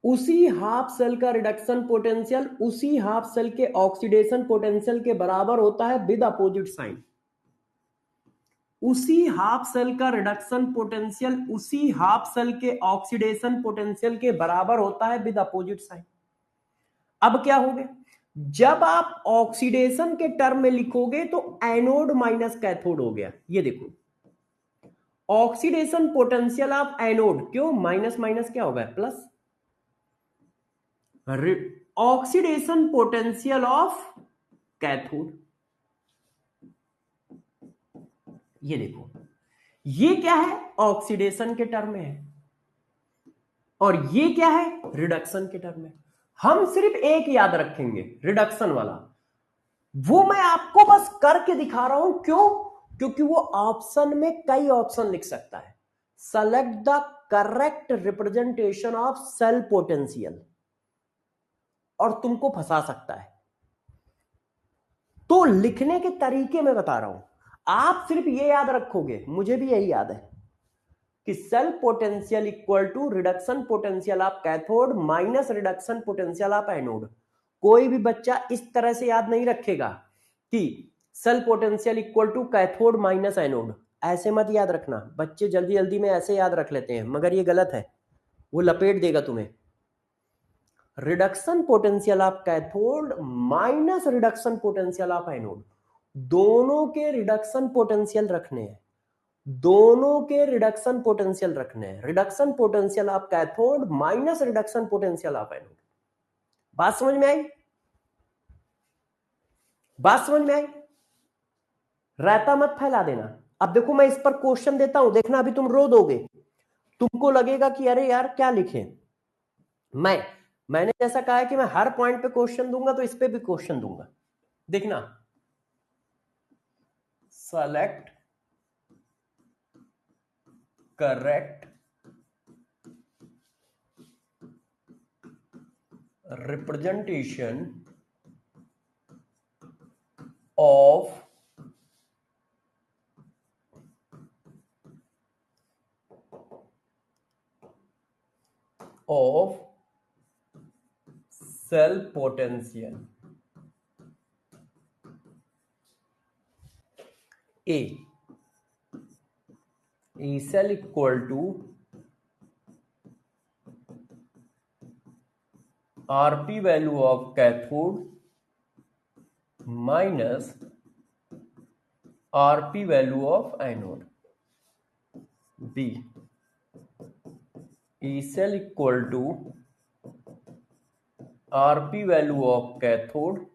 उसी हाफ सेल का रिडक्शन पोटेंशियल उसी हाफ सेल के ऑक्सीडेशन पोटेंशियल के बराबर होता है विद अपोजिट साइन। उसी हाफ सेल का रिडक्शन पोटेंशियल उसी हाफ सेल के ऑक्सीडेशन पोटेंशियल के बराबर होता है विद अपोजिट साइन। अब क्या हो गया? जब आप ऑक्सीडेशन के टर्म में लिखोगे तो एनोड माइनस कैथोड हो गया। ये देखो, ऑक्सीडेशन पोटेंशियल ऑफ एनोड, क्यों माइनस माइनस क्या होगा? Plus. Oxidation potential of cathode, ये देखो, ये क्या है? ऑक्सीडेशन के टर्म में है, और ये क्या है? रिडक्शन के टर्म में। हम सिर्फ एक याद रखेंगे, रिडक्शन वाला, वो मैं आपको बस करके दिखा रहा हूं। क्यों? क्योंकि वो ऑप्शन में कई ऑप्शन लिख सकता है। Select the correct representation of cell potential, और तुमको फंसा सकता है। तो लिखने के तरीके में बता रहा हूं, आप सिर्फ ये याद रखोगे, मुझे भी यही याद है कि cell potential equal to reduction potential of cathode minus reduction potential of anode. कोई भी बच्चा इस तरह से याद नहीं रखेगा कि cell potential equal to cathode minus anode, ऐसे मत याद रखना। बच्चे जल्दी जल्दी में ऐसे याद रख लेते हैं, मगर ये गलत है, वो लपेट देगा तुम्हें। Reduction potential of cathode minus reduction potential of anode, दोनों के रिडक्शन पोटेंशियल रखने हैं, दोनों के रिडक्शन पोटेंशियल रखने हैं। Reduction potential of cathode minus reduction potential of anode. बात समझ में आई? बात समझ में आई? रायता मत फैला देना। अब देखो, मैं इस पर क्वेश्चन देता हूं, देखना अभी तुम रो दोगे, तुमको लगेगा कि अरे यार क्या लिखे। मैंने जैसा कहा है कि मैं हर पॉइंट पे क्वेश्चन दूंगा, तो इस पे भी क्वेश्चन दूंगा। देखना, select correct representation of cell potential. E cell equal to RP value of cathode minus RP value of anode. B, E cell equal to RP value of cathode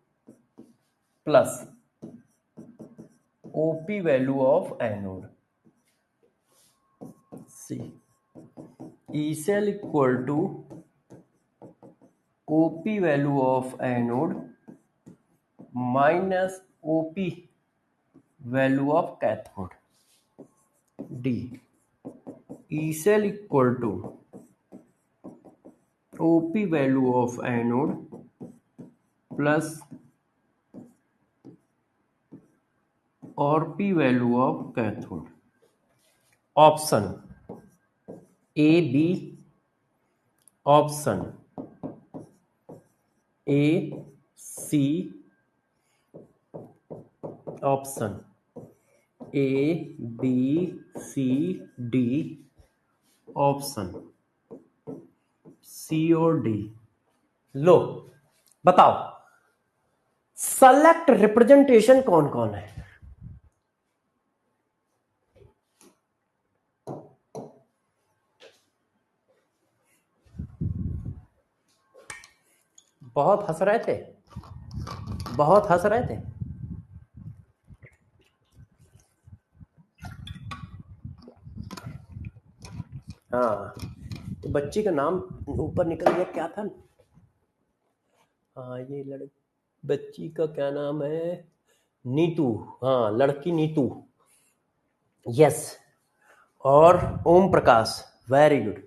plus OP value of anode. C, E cell equal to OP value of anode minus OP value of cathode. D, E cell equal to OP value of anode plus RP value of cathode. Option A B, option A C, option A B C D option C और D. लो बताओ select representation कौन कौन है? बहुत हंस रहे थे, बहुत हंस रहे थे। हाँ तो बच्ची का नाम ऊपर निकल गया, क्या था? हाँ ये बच्ची का क्या नाम है? नीतू। हाँ लड़की नीतू, यस। और ओम प्रकाश, वेरी गुड।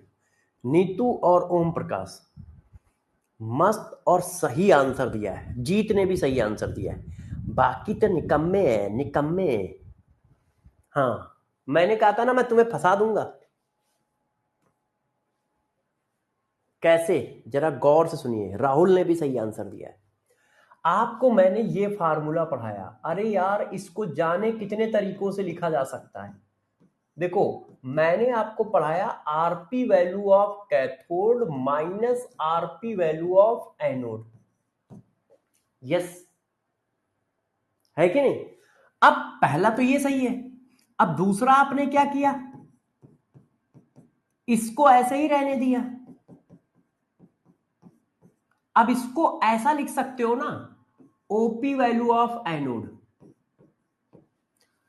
नीतू और ओम प्रकाश, मस्त और सही आंसर दिया है। जीत ने भी सही आंसर दिया है, बाकी तो निकम्मे है, निकम्मे। हाँ मैंने कहा था ना मैं तुम्हें फंसा दूंगा। कैसे, जरा गौर से सुनिए। राहुल ने भी सही आंसर दिया है। आपको मैंने ये फार्मूला पढ़ाया, अरे यार इसको जाने कितने तरीकों से लिखा जा सकता है। देखो मैंने आपको पढ़ाया RP value of cathode minus RP value of anode, yes है कि नहीं? अब पहला तो ये सही है। अब दूसरा आपने क्या किया, इसको ऐसे ही रहने दिया। अब इसको ऐसा लिख सकते हो ना, OP value of anode,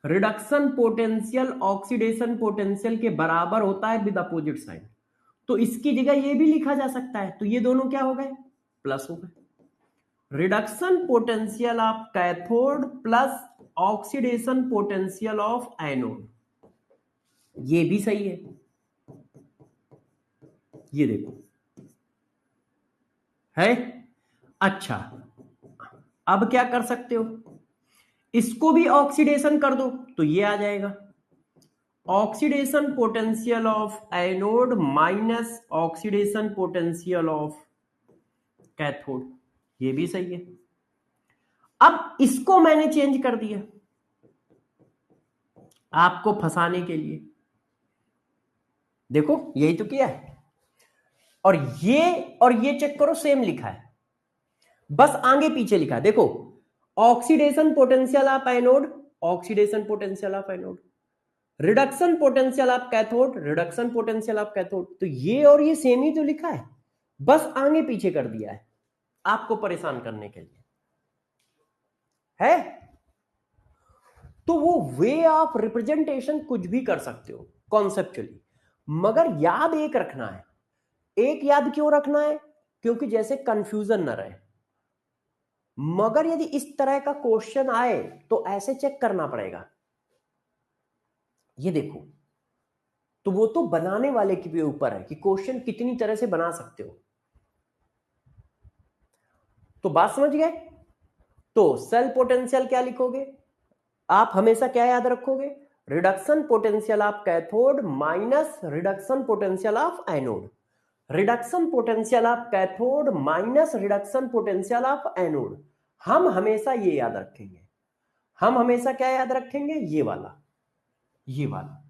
reduction potential oxidation potential के बराबर होता है विद अपोजिट साइन। तो इसकी जगह ये भी लिखा जा सकता है, तो ये दोनों क्या हो गए, प्लस हो गए। Reduction potential of cathode plus oxidation potential of anode, ये भी सही है। ये देखो है। अच्छा अब क्या कर सकते हो, इसको भी ऑक्सीडेशन कर दो तो ये आ जाएगा oxidation potential of anode minus oxidation potential of cathode, ये भी सही है। अब इसको मैंने चेंज कर दिया आपको फंसाने के लिए, देखो यही तो किया है। और ये चेक करो, सेम लिखा है, बस आगे पीछे लिखा है। देखो oxidation potential of anode, oxidation potential of anode, reduction potential of cathode, reduction potential of cathode. तो ये और ये सेम ही तो लिखा है, बस आगे पीछे कर दिया है आपको परेशान करने के लिए, है? तो वो वे ऑफ रिप्रेजेंटेशन कुछ भी कर सकते हो कॉन्सेप्चुअली, मगर याद एक रखना है। एक याद क्यों रखना है? क्योंकि जैसे कंफ्यूजन न रहे। मगर यदि इस तरह का क्वेश्चन आए तो ऐसे चेक करना पड़ेगा। ये देखो, तो वो तो बनाने वाले के भी ऊपर है कि क्वेश्चन कितनी तरह से बना सकते हो। तो बात समझ गए? तो सेल पोटेंशियल क्या लिखोगे आप, हमेशा क्या याद रखोगे, reduction potential of cathode minus reduction potential of anode, reduction potential of cathode minus reduction potential of anode. हम हमेशा ये याद रखेंगे, हम हमेशा क्या याद रखेंगे, ये वाला, ये वाला,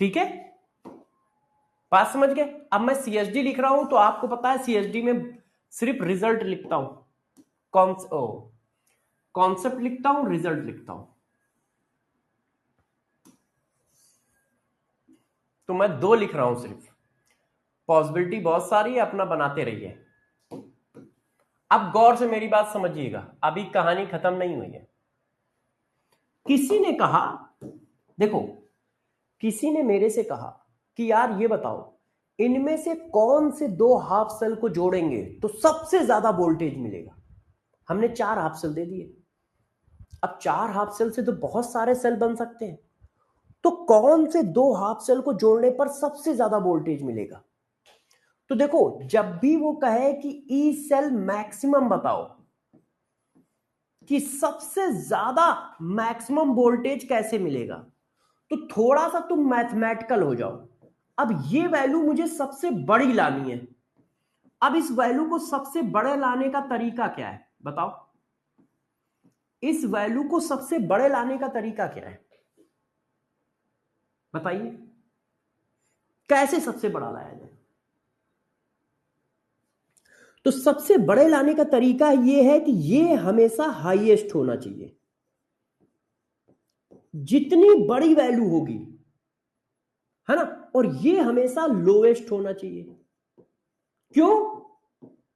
ठीक है? बात समझ गए? अब मैं सीएसडी लिख रहा हूं तो आपको पता है सीएसडी में सिर्फ रिजल्ट लिखता हूं, कॉन्सेप्ट लिखता हूं, रिजल्ट लिखता हूं। तो मैं 2 लिख रहा हूं सिर्फ, पॉसिबिलिटी बहुत सारी है, अपना बनाते रहिए। अब गौर से मेरी बात समझिएगा, अभी कहानी खत्म नहीं हुई है। किसी ने कहा, देखो किसी ने मेरे से कहा कि यार ये बताओ इनमें से कौन से 2 हाफ सेल को जोड़ेंगे तो सबसे ज्यादा वोल्टेज मिलेगा। हमने 4 हाफ सेल दे दिए। अब 4 हाफ सेल से तो बहुत सारे सेल बन सकते हैं, तो कौन से 2 हाफ सेल को जोड़ने पर सबसे ज्यादा वोल्टेज मिलेगा? तो देखो जब भी वो कहे कि ई सेल मैक्सिमम बताओ कि सबसे ज्यादा मैक्सिमम वोल्टेज कैसे मिलेगा, तो थोड़ा सा तुम मैथमेटिकल हो जाओ। अब ये वैल्यू मुझे सबसे बड़ी लानी है। अब इस वैल्यू को सबसे बड़े लाने का तरीका क्या है बताओ? इस वैल्यू को सबसे बड़े लाने का तरीका क्या है बताइए, कैसे सबसे बड़ा लाया जाए? तो सबसे बड़े लाने का तरीका यह है कि यह हमेशा हाईएस्ट होना चाहिए। जितनी बड़ी वैल्यू होगी, है ना, और ये हमेशा लोएस्ट होना चाहिए। क्यों?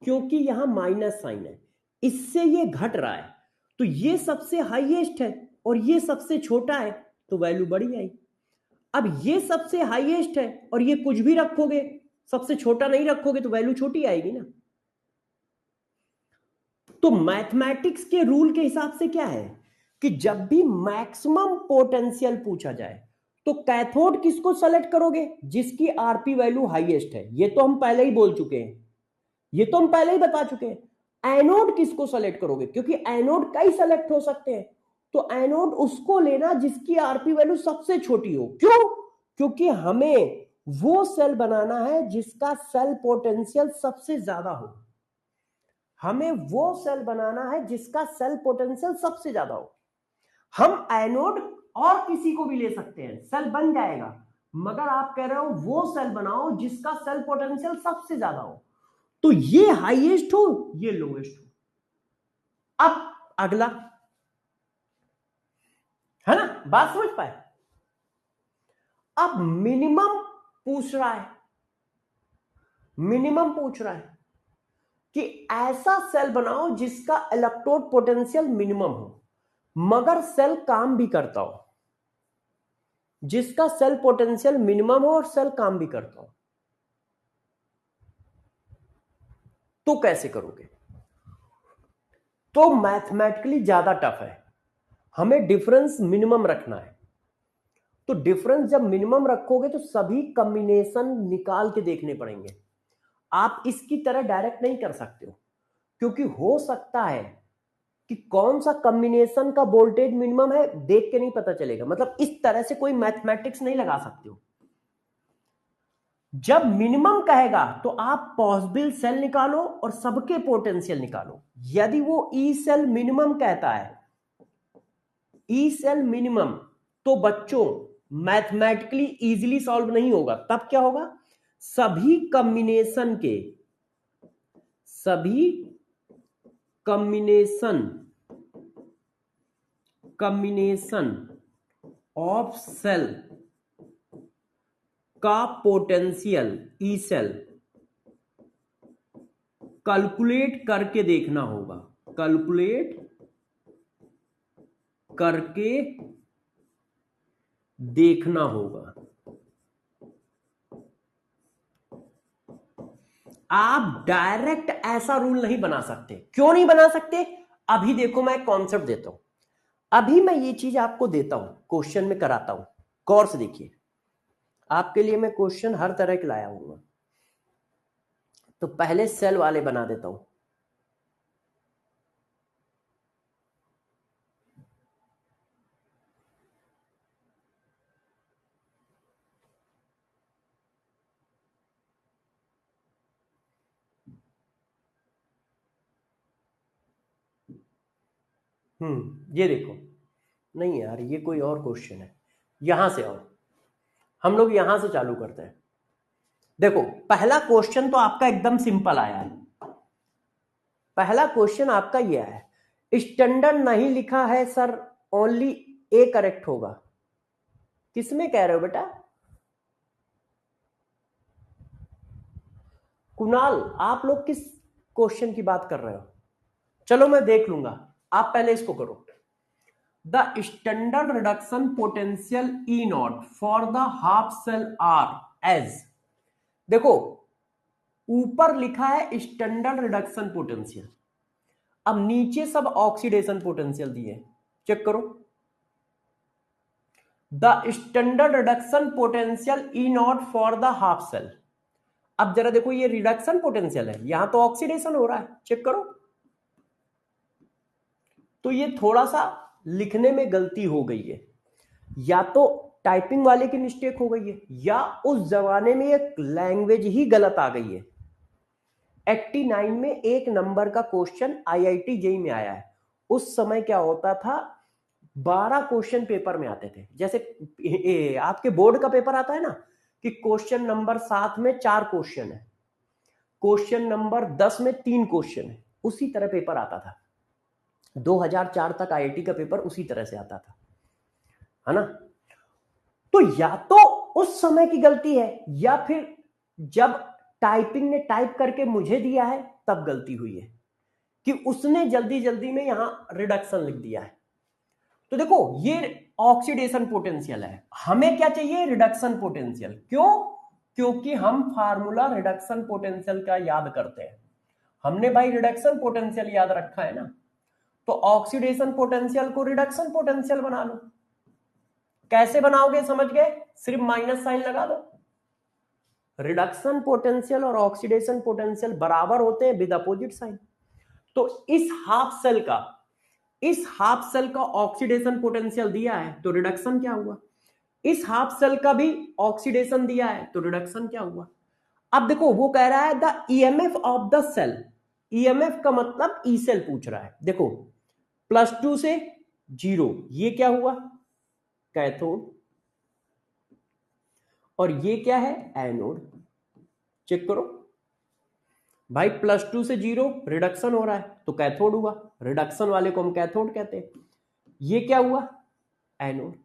क्योंकि यहां माइनस साइन है, इससे ये घट रहा है, तो ये सबसे हाईएस्ट है और ये सबसे छोटा है, तो वैल्यू बड़ी आई। अब ये सबसे हाईएस्ट है और ये कुछ भी रखोगे, सबसे छोटा नहीं रखोगे, तो वैल्यू छोटी आएगी ना। तो मैथमेटिक्स के रूल के हिसाब से क्या है कि जब भी मैक्सिमम पोटेंशियल पूछा जाए तो कैथोड किसको सेलेक्ट करोगे? जिसकी आरपी वैल्यू हाईएस्ट है। ये तो हम पहले ही बोल चुके हैं, ये तो हम पहले ही बता चुके हैं। एनोड किसको सेलेक्ट करोगे? क्योंकि एनोड कई सेलेक्ट हो सकते हैं, तो एनोड उसको लेना जिसकी आरपी वैल्यू सबसे छोटी हो। क्यों? क्योंकि हमें वो सेल बनाना है जिसका सेल पोटेंशियल सबसे ज्यादा हो। हमें वो सेल बनाना है जिसका सेल पोटेंशियल सबसे ज्यादा हो। हम एनोड और किसी को भी ले सकते हैं, सेल बन जाएगा, मगर आप कह रहे हो वो सेल बनाओ जिसका सेल पोटेंशियल सबसे ज्यादा हो। तो ये हाईएस्ट हो, ये लोएस्ट हो। अब अगला, है ना, बात समझ पाए? अब मिनिमम पूछ रहा है, मिनिमम पूछ रहा है कि ऐसा सेल बनाओ जिसका इलेक्ट्रोड पोटेंशियल मिनिमम हो मगर सेल काम भी करता हो, जिसका सेल पोटेंशियल मिनिमम हो और सेल काम भी करता हो। तो कैसे करोगे? तो मैथमेटिकली ज्यादा टफ है, हमें डिफरेंस मिनिमम रखना है। तो डिफरेंस जब मिनिमम रखोगे तो सभी कॉम्बिनेशन निकाल के देखने पड़ेंगे। आप इसकी तरह डायरेक्ट नहीं कर सकते हो, क्योंकि हो सकता है कि कौन सा कॉम्बिनेशन का वोल्टेज मिनिमम है देख के नहीं पता चलेगा। मतलब इस तरह से कोई मैथमेटिक्स नहीं लगा सकते हो। जब मिनिमम कहेगा तो आप पॉसिबल सेल निकालो और सबके पोटेंशियल निकालो। यदि वो ई सेल मिनिमम कहता है, ई सेल मिनिमम, तो बच्चों मैथमेटिकली इजीली सॉल्व नहीं होगा। तब क्या होगा? सभी कॉम्बिनेशन ऑफ सेल का पोटेंशियल ई सेल कैलकुलेट करके देखना होगा, कैलकुलेट करके देखना होगा। आप डायरेक्ट ऐसा रूल नहीं बना सकते। क्यों नहीं बना सकते? अभी देखो, मैं कॉन्सेप्ट देता हूं। अभी मैं ये चीज आपको देता हूं, क्वेश्चन में कराता हूं, गौर से देखिए। आपके लिए मैं क्वेश्चन हर तरह के लाया हूं। तो पहले सेल वाले बना देता हूं। ये देखो, नहीं यार, ये कोई और क्वेश्चन है। यहां से आओ, हम लोग यहां से चालू करते हैं। देखो, पहला क्वेश्चन तो आपका एकदम सिंपल आया है। पहला क्वेश्चन आपका ये है, स्टैंडर्ड नहीं लिखा है सर, ओनली ए करेक्ट होगा। किसमें कह रहे हो बेटा? कुणाल, आप लोग किस क्वेश्चन की बात कर रहे हो? चलो मैं देख लूंगा, आप पहले इसको करो। The standard reduction potential E naught for the half cell are as. देखो, ऊपर लिखा है स्टैंडर्ड रिडक्शन पोटेंशियल, अब नीचे सब ऑक्सीडेशन पोटेंशियल दिए, चेक करो। The standard reduction potential E naught for the half cell. अब जरा देखो, ये रिडक्शन पोटेंशियल है, यहां तो ऑक्सीडेशन हो रहा है, चेक करो। तो ये थोड़ा सा लिखने में गलती हो गई है, या तो टाइपिंग वाले की मिस्टेक हो गई है, या उस जमाने में एक लैंग्वेज ही गलत आ गई है। 89 में एक नंबर का क्वेश्चन IIT जेईई में आया है, उस समय क्या होता था, 12 क्वेश्चन पेपर में आते थे। जैसे आपके बोर्ड का पेपर आता है ना कि क्वेश्चन नंबर 7 में 4 क्वेश्चन है, क्वेश्चन नंबर 10 में 3 क्वेश्चन है, उसी तरह पेपर आता था। 2004 तक आईआईटी का पेपर उसी तरह से आता था, है ना। तो या तो उस समय की गलती है या फिर जब टाइपिंग ने टाइप करके मुझे दिया है तब गलती हुई है कि उसने जल्दी जल्दी में यहां रिडक्शन लिख दिया है। तो देखो ये ऑक्सीडेशन पोटेंशियल है, हमें क्या चाहिए, रिडक्शन पोटेंशियल। क्यों? क्योंकि हम फार्मूला रिडक्शन पोटेंशियल का याद करते हैं, हमने भाई रिडक्शन पोटेंशियल याद रखा है ना। तो ऑक्सीडेशन पोटेंशियल को रिडक्शन पोटेंशियल बना लो। कैसे बनाओगे समझ गए, सिर्फ माइनस साइन लगा दो। रिडक्शन पोटेंशियल और ऑक्सीडेशन पोटेंशियल बराबर होते हैं विद अपोजिट साइन। तो इस हाफ सेल का ऑक्सीडेशन पोटेंशियल दिया है तो रिडक्शन क्या हुआ, इस हाफ सेल का भी ऑक्सीडेशन दिया है तो रिडक्शन क्या हुआ। अब देखो वो कह रहा है the EMF of the cell, EMF का मतलब ई सेल पूछ रहा है। देखो +2 से 0, ये क्या हुआ, कैथोड, और ये क्या है, एनोड। चेक करो भाई, +2 से 0 रिडक्शन हो रहा है तो कैथोड हुआ, रिडक्शन वाले को हम कैथोड कहते हैं। ये क्या हुआ, एनोड।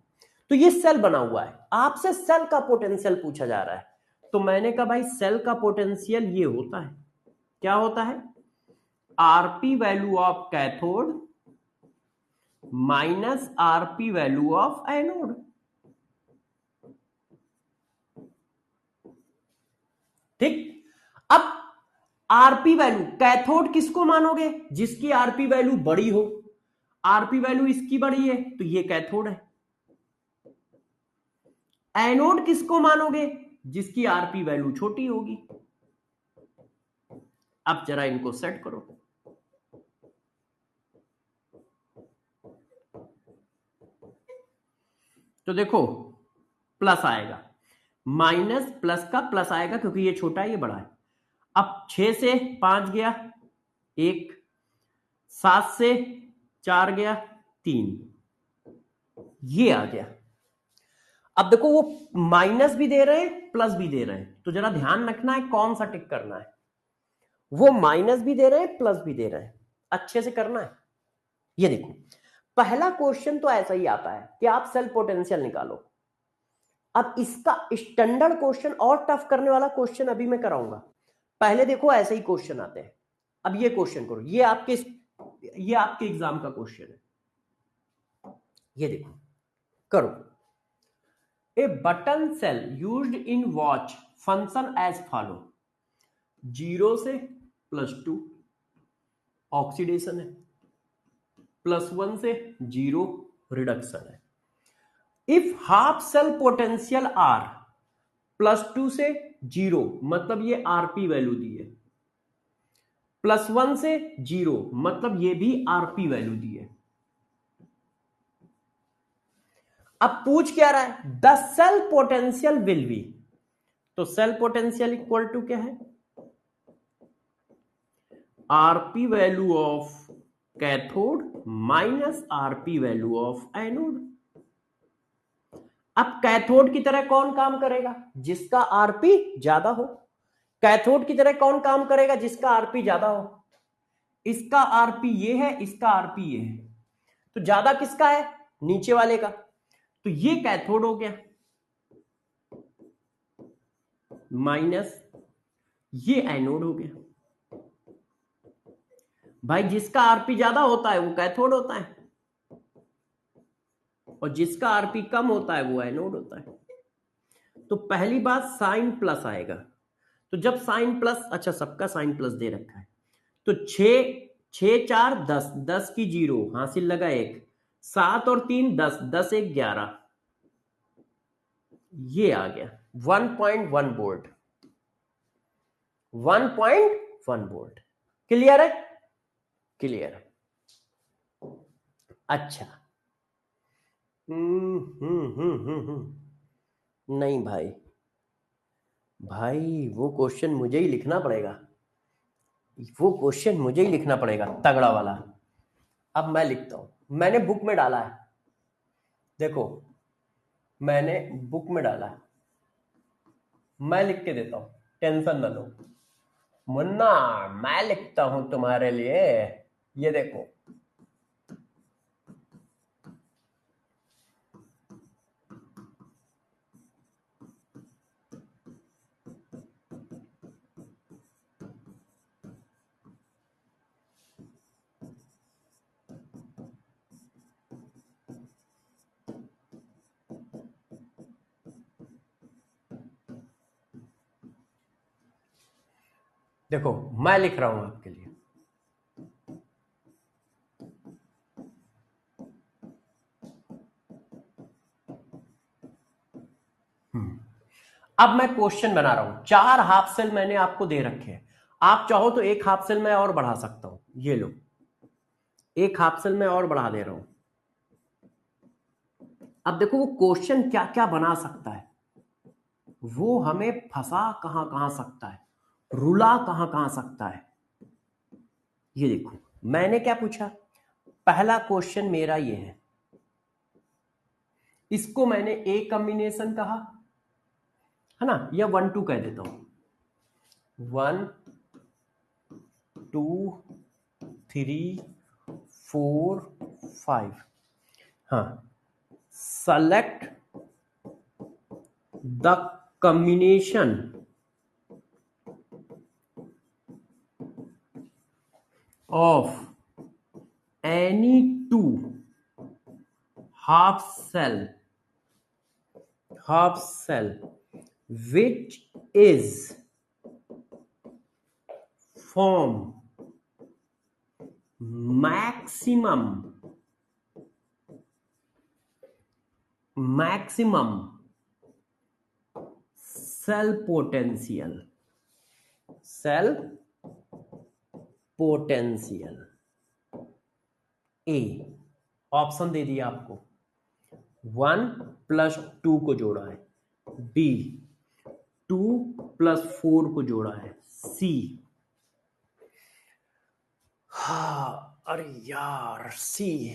तो ये सेल बना हुआ है, आपसे सेल का पोटेंशियल पूछा जा रहा है। तो मैंने कहा भाई सेल का पोटेंशियल ये होता है, क्या होता है, RP value of cathode minus RP value of anode. ठीक, अब आरपी वैल्यू, कैथोड किसको मानोगे, जिसकी आरपी वैल्यू बड़ी हो। आरपी वैल्यू इसकी बड़ी है तो ये कैथोड है। एनोड किसको मानोगे, जिसकी आरपी वैल्यू छोटी होगी। अब जरा इनको सेट करो, तो देखो प्लस आएगा, माइनस प्लस का प्लस आएगा क्योंकि ये छोटा है ये बड़ा है। अब 6 से 5 गया 1, 7 से 4 गया 3, ये आ गया। अब देखो वो माइनस भी दे रहे हैं प्लस भी दे रहे हैं, तो जरा ध्यान रखना है कौन सा टिक करना है। वो माइनस भी दे रहे हैं प्लस भी दे रहे हैं, अच्छे से करना है। ये देखो पहला क्वेश्चन तो ऐसा ही आता है कि आप सेल पोटेंशियल निकालो। अब इसका स्टैंडर्ड क्वेश्चन और टफ करने वाला क्वेश्चन अभी मैं कराऊंगा, पहले देखो ऐसे ही क्वेश्चन आते हैं। अब ये क्वेश्चन करो, ये आपके एग्जाम का क्वेश्चन है, ये देखो करो। A button cell used in watch function as follow, 0 से +2 ऑक्सीडेशन है, +1 से 0 रिडक्शन है। If half cell potential are, +2 से 0 मतलब ये आरपी वैल्यू दी है, +1 से 0 मतलब ये भी आरपी वैल्यू दी है। अब पूछ क्या रहा है, the cell potential will be, तो सेल पोटेंशियल इक्वल टू क्या है, RP value of cathode minus RP value of anode. अब कैथोड की तरह कौन काम करेगा, जिसका आरपी ज्यादा हो। कैथोड की तरह कौन काम करेगा, जिसका आरपी ज्यादा हो। इसका आरपी ये है, इसका आरपी ये है, तो ज्यादा किसका है, नीचे वाले का, तो ये कैथोड हो गया, माइनस ये एनोड हो गया। भाई जिसका आरपी ज्यादा होता है वो कैथोड होता है, और जिसका आरपी कम होता है वो एनोड होता है। तो पहली बात साइन प्लस आएगा, तो जब साइन प्लस, अच्छा सबका साइन प्लस दे रखा है, तो 6 4 10, 10 की 0 हासिल लगा 1, 7 और 3 10, 10 1 11, ये आ गया 1.1 वोल्ट, 1.1 वोल्ट। क्लियर है, क्लियर है। अच्छा नहीं भाई, भाई वो क्वेश्चन मुझे ही लिखना पड़ेगा, वो क्वेश्चन मुझे ही लिखना पड़ेगा तगड़ा वाला। अब मैं लिखता हूं, मैंने बुक में डाला है, देखो मैंने बुक में डाला है, मैं लिख के देता हूं, टेंशन न लो मुन्ना, मैं लिखता हूं तुम्हारे लिए, ये देखो देखो मैं लिख रहा हूं आपके लिए, अब मैं क्वेश्चन बना रहा हूं, 4 हाफ सेल मैंने आपको दे रखे हैं, आप चाहो तो एक हाफ सेल मैं और बढ़ा सकता हूं, ये लो एक हाफ सेल मैं और बढ़ा दे रहा हूं। अब देखो वो क्वेश्चन क्या क्या बना सकता है, वो हमें फंसा कहां कहां सकता है, रुला कहां कहां सकता है। ये देखो मैंने क्या पूछा, पहला क्वेश्चन मेरा ये है, इसको मैंने ए कॉम्बिनेशन कहा है ना, या 1 2 कह देता हूं, 1 2 3 4 5, हाँ, select the combination of any two half cell which is form maximum cell potential A, option दे दिया आपको, 1 + 2 को जोड़ा है, बी 2 + 4 को जोड़ा है, सी, हाँ अरे यार सी,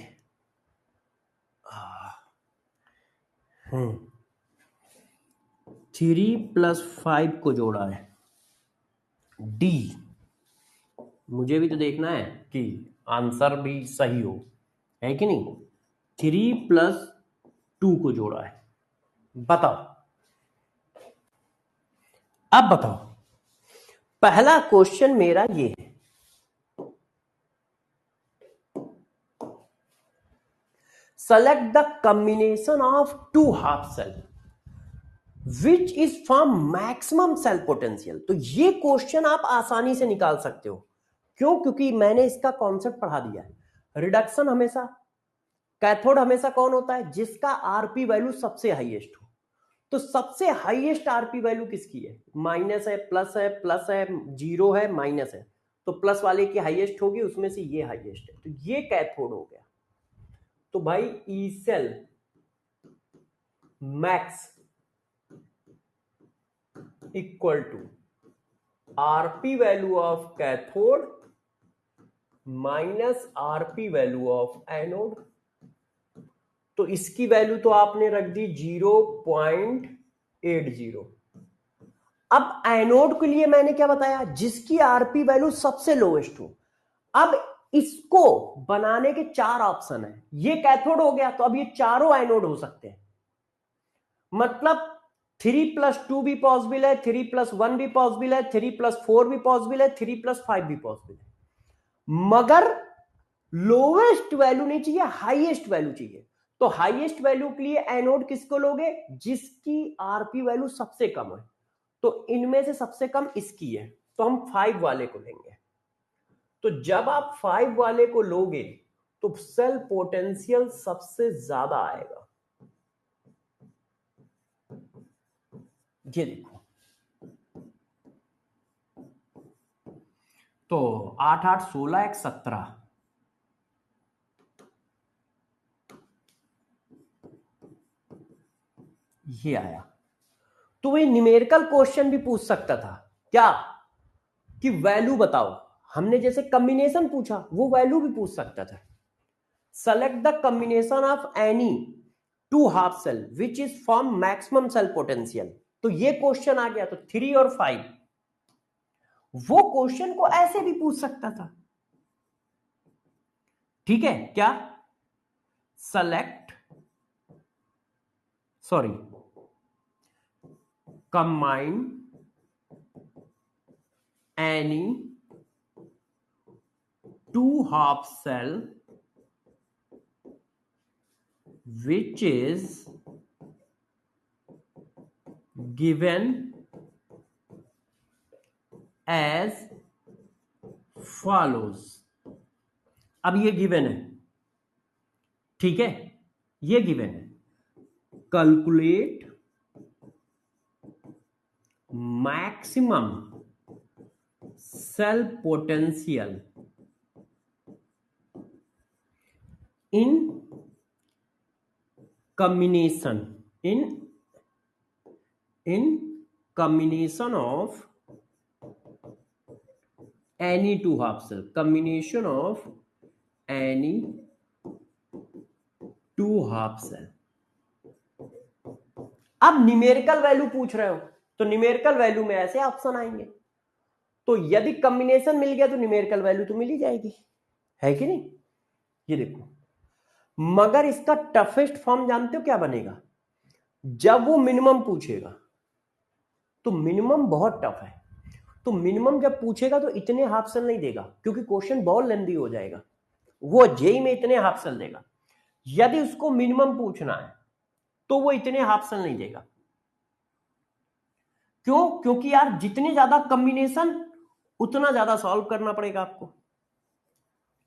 3 + 5 को जोड़ा है, डी, मुझे भी तो देखना है कि आंसर भी सही हो, है कि नहीं, 3 + 2 को जोड़ा है, बताओ, अब बताओ, पहला क्वेश्चन मेरा ये है, select the combination of two half cell which is from maximum cell potential। तो ये क्वेश्चन आप आसानी से निकाल सकते हो, क्यों, क्योंकि मैंने इसका कॉन्सेप्ट पढ़ा दिया है। रिडक्शन हमेशा, कैथोड हमेशा कौन होता है, जिसका आरपी वैल्यू सबसे हाईएस्ट हो, तो सबसे हाईएस्ट आरपी वैल्यू किसकी है, माइनस है, प्लस है, प्लस है, जीरो है, माइनस है, तो प्लस वाले की हाईएस्ट होगी, उसमें से ये हाईएस्ट है, तो ये कैथोड हो गया। तो भाई E cell max equal to RP value of cathode minus RP value of anode, तो इसकी वैल्यू तो आपने रख दी 0.80। अब एनोड के लिए मैंने क्या बताया, जिसकी आरपी वैल्यू सबसे लोएस्ट हो। अब इसको बनाने के 4 ऑप्शन है, ये कैथोड हो गया, तो अब ये चारों एनोड हो सकते हैं, मतलब 3 + 2 भी पॉसिबल है, 3 + 1 भी पॉसिबल है, 3 + 4 भी पॉसिबल है, 3 + 5 भी पॉसिबल है, मगर लोवेस्ट वैल्यू नहीं चाहिए, हाईएस्ट वैल्यू चाहिए। तो हाईएस्ट वैल्यू के लिए एनोड किसको लोगे, जिसकी आरपी वैल्यू सबसे कम है, तो इनमें से सबसे कम इसकी है, तो हम 5 वाले को लेंगे। तो जब आप 5 वाले को लोगे तो सेल पोटेंशियल सबसे ज्यादा आएगा, ये देखो, तो 8 8 16 1 17, ये आया। तो वही न्यूमेरिकल क्वेश्चन भी पूछ सकता था, क्या कि वैल्यू बताओ, हमने जैसे कॉम्बिनेशन पूछा वो वैल्यू भी पूछ सकता था, select the combination of any two half cell which is form maximum cell potential. तो ये क्वेश्चन आ गया। तो 3 और 5 वो क्वेश्चन को ऐसे भी पूछ सकता था, ठीक है क्या? Select combine any two half cell which is given as follows। अब ये गिवन है, ठीक है, ये गिवन है। Calculate maximum cell potential in combination combination of any two half cell, combination of any two half cell। अब numerical value पूछ रहे हो तो न्यूमेरिकल वैल्यू में ऐसे ऑप्शन आएंगे। तो यदि कॉम्बिनेशन मिल गया तो न्यूमेरिकल वैल्यू तो मिल ही जाएगी, है कि नहीं? ये देखो, मगर इसका टफेस्ट फॉर्म जानते हो क्या बनेगा? जब वो मिनिमम पूछेगा तो मिनिमम बहुत टफ है। तो मिनिमम जब पूछेगा तो इतने हाफ सेल नहीं देगा, क्योंकि क्वेश्चन बहुत लेंदी हो जाएगा। वो जेई में इतने हाफ सेल देगा। यदि उसको मिनिमम पूछना है तो वो इतने हाफ सेल नहीं देगा। क्यों? क्योंकि यार जितने ज्यादा कॉम्बिनेशन उतना ज्यादा सॉल्व करना पड़ेगा आपको।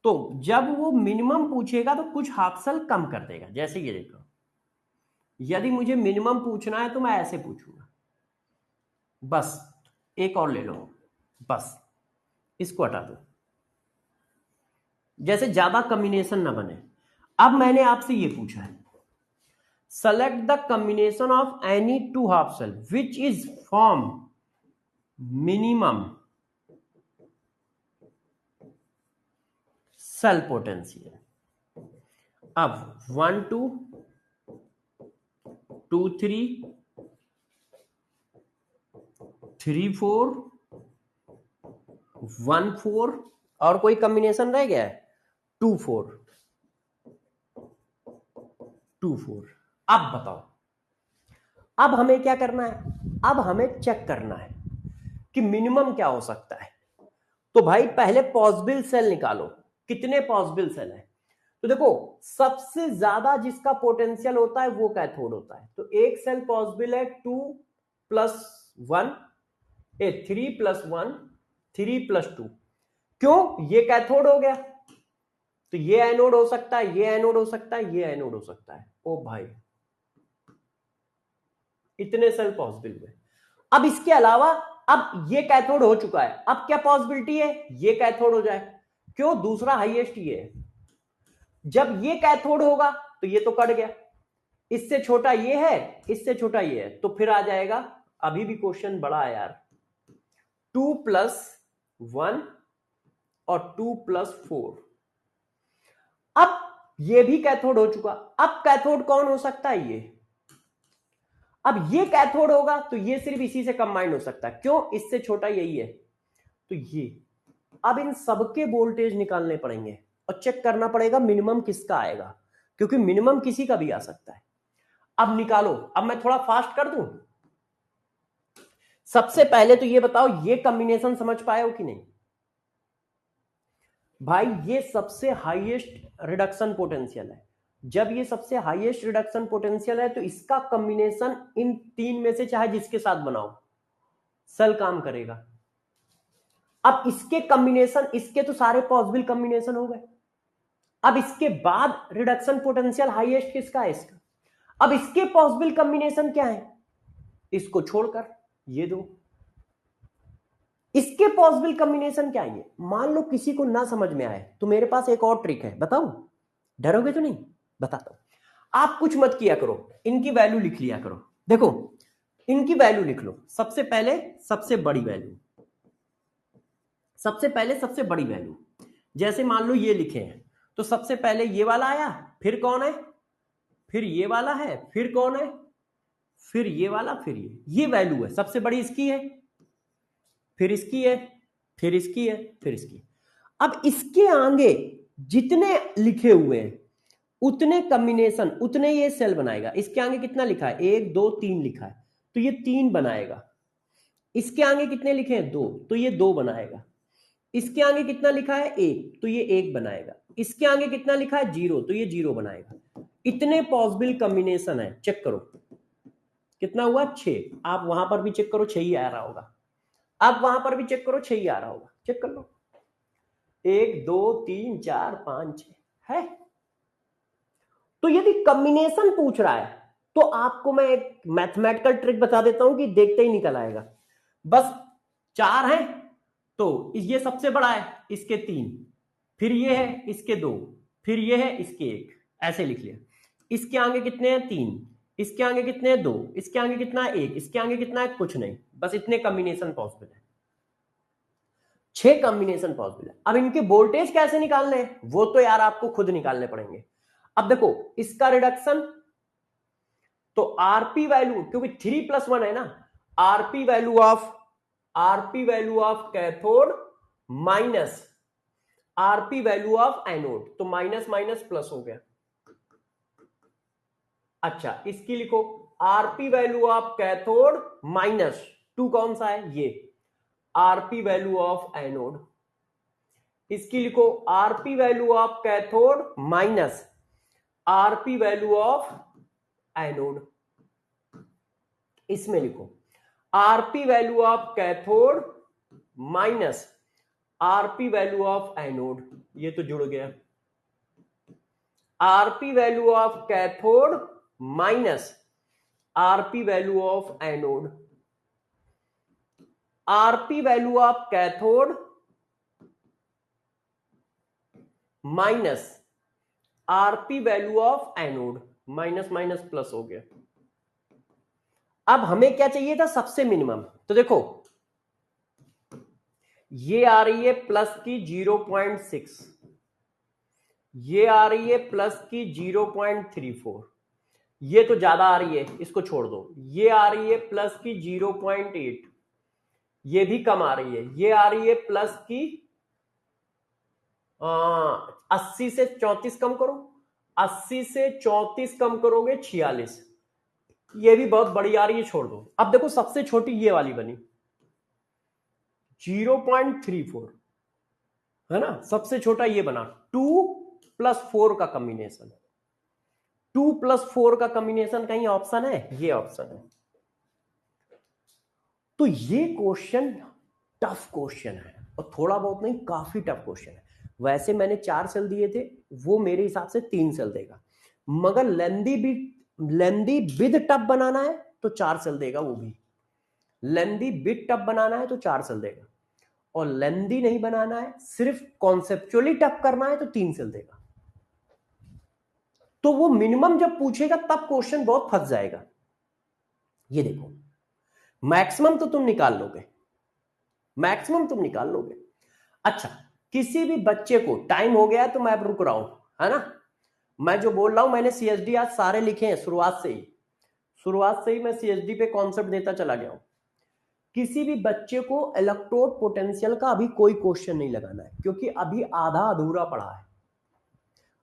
तो जब वो मिनिमम पूछेगा तो कुछ हाफ सेल कम कर देगा। जैसे ये देखो, यदि मुझे मिनिमम पूछना है तो मैं ऐसे पूछूंगा, बस एक और ले लो, बस इसको हटा दो, जैसे ज्यादा कॉम्बिनेशन ना बने। अब मैंने आपसे ये पूछा है, select the combination of any two half cell which is form minimum cell potential. अब 1 2 2 3 3 4 1 4 और कोई कॉम्बिनेशन रह गया है? 2 4 2 4। अब बताओ, अब हमें क्या करना है? अब हमें चेक करना है कि मिनिमम क्या हो सकता है। तो भाई पहले पॉसिबल सेल निकालो, कितने पॉसिबल सेल है? तो देखो, सबसे ज्यादा जिसका पोटेंशियल होता है वो कैथोड होता है। तो एक सेल पॉसिबल है 2 + 1 3 + 1 3 + 2। क्यों? ये कैथोड हो गया, तो ये एनोड हो सकता है, ये एनोड हो सकता है, ये एनोड हो सकता है। ओ भाई, इतने सेल पॉसिबल हुए। अब इसके अलावा, अब ये कैथोड हो चुका है, अब क्या पॉसिबिलिटी है? ये कैथोड हो जाए। क्यों? दूसरा हाईएस्ट ये है। जब ये कैथोड होगा तो ये तो कट गया, इससे छोटा ये है, इससे छोटा ये है, तो फिर आ जाएगा, अभी भी क्वेश्चन बड़ा है यार, 2 + 1 और 2 + 4। अब ये भी कैथोड हो चुका। अब कैथोड कौन हो सकता है? ये। अब ये कैथोड होगा तो ये सिर्फ इसी से कंबाइन हो सकता है। क्यों? इससे छोटा यही है, तो ये। अब इन सबके वोल्टेज निकालने पड़ेंगे और चेक करना पड़ेगा मिनिमम किसका आएगा, क्योंकि मिनिमम किसी का भी आ सकता है। अब निकालो। अब मैं थोड़ा फास्ट कर दूं। सबसे पहले तो ये बताओ, ये कॉम्बिनेशन समझ पाए हो कि नहीं? भाई ये सबसे हाईएस्ट रिडक्शन पोटेंशियल है। जब ये सबसे हाईएस्ट रिडक्शन पोटेंशियल है तो इसका कॉम्बिनेशन इन तीन में से चाहे जिसके साथ बनाओ, सेल काम करेगा। अब इसके कॉम्बिनेशन, इसके तो सारे पॉसिबल कॉम्बिनेशन हो गए। अब इसके बाद रिडक्शन पोटेंशियल हाईएस्ट किसका है? इसका। अब इसके पॉसिबल कॉम्बिनेशन क्या है? इसको छोड़कर ये दो। इसके पॉसिबल कॉम्बिनेशन क्या है? मान लो किसी को ना समझ में आए तो मेरे पास एक और ट्रिक है, बताऊं? डरोगे तो नहीं? बताता हूं। आप कुछ मत किया करो, इनकी वैल्यू लिख लिया करो। देखो, इनकी वैल्यू लिख लो। सबसे पहले सबसे बड़ी वैल्यू, सबसे पहले सबसे बड़ी वैल्यू। जैसे मान लो ये लिखे हैं तो सबसे पहले ये वाला आया, फिर कौन है, फिर ये वाला है, फिर कौन है, फिर ये वाला, फिर ये वैल्यू है सबसे बड़ी इसकी है, फिर इसकी है, फिर इसकी है, फिर इसकी। अब इसके आगे जितने लिखे हुए हैं उतने कॉम्बिनेशन, उतने ये सेल बनाएगा। इसके आगे कितना लिखा है, 1 2 3 लिखा है, तो ये 3 बनाएगा। इसके आगे कितने लिखे हैं, 2, तो ये 2 बनाएगा। इसके आगे कितना लिखा है, 1, तो ये 1 बनाएगा। इसके आगे कितना लिखा है, 0, तो ये 0 बनाएगा। इतने पॉसिबल कॉम्बिनेशन है, चेक करो कितना हुआ, 6। आप वहां पर भी चेक करो, 6 ही आ रहा होगा। आप वहां पर भी चेक करो, 6 ही आ रहा होगा, चेक कर लो। 1 2 3 4 5 6 है। तो यदि कॉम्बिनेशन पूछ रहा है तो आपको मैं एक मैथमेटिकल ट्रिक बता देता हूं कि देखते ही निकल आएगा। बस 4 है तो ये सबसे बड़ा है, इसके 3, फिर ये है इसके 2, फिर ये है इसके 1, ऐसे लिख लिया। इसके आगे कितने हैं, 3, इसके आगे कितने हैं, 2, इसके आगे कितना है, 1, इसके आगे कितना है, कुछ नहीं, बस इतने कॉम्बिनेशन पॉसिबल है। 6 कॉम्बिनेशन पॉसिबल है। अब इनके वोल्टेज कैसे निकालने हैं वो तो यार आपको खुद निकालने पड़ेंगे। अब देखो इसका रिडक्शन, तो आरपी वैल्यू, क्योंकि 3 + 1 है ना, RP value of cathode minus RP value of anode, तो माइनस माइनस प्लस हो गया। अच्छा इसकी लिखो, RP value of cathode minus 2 कौन सा है, ये आरपी वैल्यू ऑफ एनोड। इसकी लिखो RP value of cathode minus RP value of anode. इसमें लिखो RP value of cathode minus RP value of anode, ये तो जुड़ गया। RP value of cathode minus RP value of anode. RP value of cathode minus RP value of anode, minus minus plus हो गया। अब हमें क्या चाहिए था, सबसे मिनिमम। तो देखो ये आ रही है प्लस की 0.6, ये आ रही है प्लस की 0.34, ये तो ज्यादा आ रही है, इसको छोड़ दो। ये आ रही है प्लस की 0.8, ये भी कम आ रही है। ये आ रही है प्लस की 80 से 34 कम करो, 80 से 34 कम करोगे 46, ये भी बहुत बड़ी आ रही है, छोड़ दो। अब देखो सबसे छोटी ये वाली बनी 0.34, है ना, सबसे छोटा ये बना। 2 + 4 का कॉम्बिनेशन, 2 + 4 का कॉम्बिनेशन कहीं ऑप्शन है, ये ऑप्शन है। तो ये क्वेश्चन टफ क्वेश्चन है, और थोड़ा बहुत नहीं, काफी टफ क्वेश्चन है। वैसे मैंने 4 सेल दिए थे, वो मेरे हिसाब से 3 सेल देगा, मगर लेंदी विद टफ बनाना है तो 4 सेल देगा, वो भी लेंदी विद टफ बनाना है तो 4 सेल देगा, और लेंदी नहीं बनाना है, सिर्फ कॉन्सेप्चुअली टफ करना है तो 3 सेल देगा। तो वो मिनिमम जब पूछेगा तब क्वेश्चन बहुत फंस जाएगा। ये देखो मैक्सिमम तो तुम निकाल लोगे, मैक्सिमम तुम निकाल लोगे। अच्छा किसी भी बच्चे को, टाइम हो गया है तो मैं अब रुक रहा हूं, है ना, मैं जो बोल रहा हूं, मैंने सीएचडी आज सारे लिखे हैं, शुरुआत से ही मैं सीएचडी पे कॉन्सेप्ट देता चला गया हूं। किसी भी बच्चे को इलेक्ट्रोड पोटेंशियल का अभी कोई क्वेश्चन नहीं लगाना है, क्योंकि अभी आधा अधूरा पड़ा है,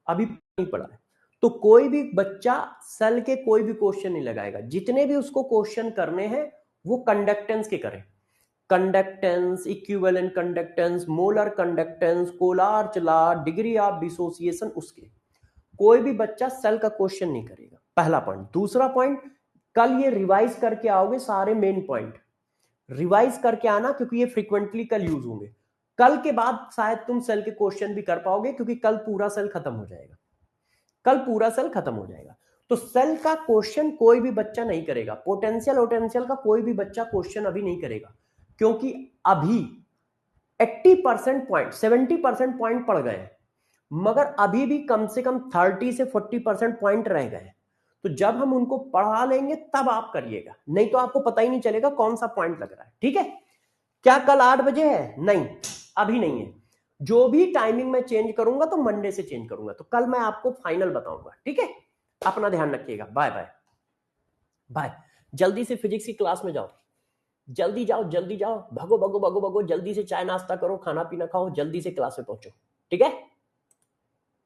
अभी नहीं पड़ा है। तो कोई भी बच्चा सेल के कोई भी क्वेश्चन नहीं लगाएगा। जितने भी उसको क्वेश्चन करने हैं वो कंडक्टेंस के करें, conductance, equivalent conductance, molar conductance, Kohlrausch law, degree of dissociation, उसके कोई भी बच्चा सेल का क्वेश्चन नहीं करेगा, पहला पॉइंट। दूसरा पॉइंट, कल ये रिवाइज करके आओगे, सारे मेन पॉइंट रिवाइज करके आना, क्योंकि ये फ्रीक्वेंटली कल यूज होंगे। कल के बाद शायद तुम सेल के क्वेश्चन भी कर पाओगे, क्योंकि कल पूरा सेल खत्म हो जाएगा, कल पूरा सेल खत्म हो जाएगा। तो सेल का क्वेश्चन कोई भी बच्चा नहीं करेगा, पोटेंशियल का कोई भी बच्चा क्वेश्चन अभी नहीं करेगा, क्योंकि अभी 80% पॉइंट, 70% पॉइंट पड़ गए हैं, मगर अभी भी कम से कम 30 से 40% पॉइंट रह गए। तो जब हम उनको पढ़ा लेंगे तब आप करिएगा, नहीं तो आपको पता ही नहीं चलेगा कौन सा पॉइंट लग रहा है। ठीक है, क्या कल 8 बजे है? नहीं, अभी नहीं है। जो भी टाइमिंग मैं चेंज करूंगा तो मंडे से चेंज करूंगा, तो कल मैं आपको फाइनल बताऊंगा, ठीक है। अपना ध्यान रखिएगा, बाय बाय बाय। जल्दी से फिजिक्स की क्लास में जाओ, जल्दी जाओ जल्दी जाओ, भगो भगो भगो भगो, जल्दी से चाय नाश्ता करो, खाना पीना खाओ, जल्दी से क्लास में पहुंचो, ठीक है।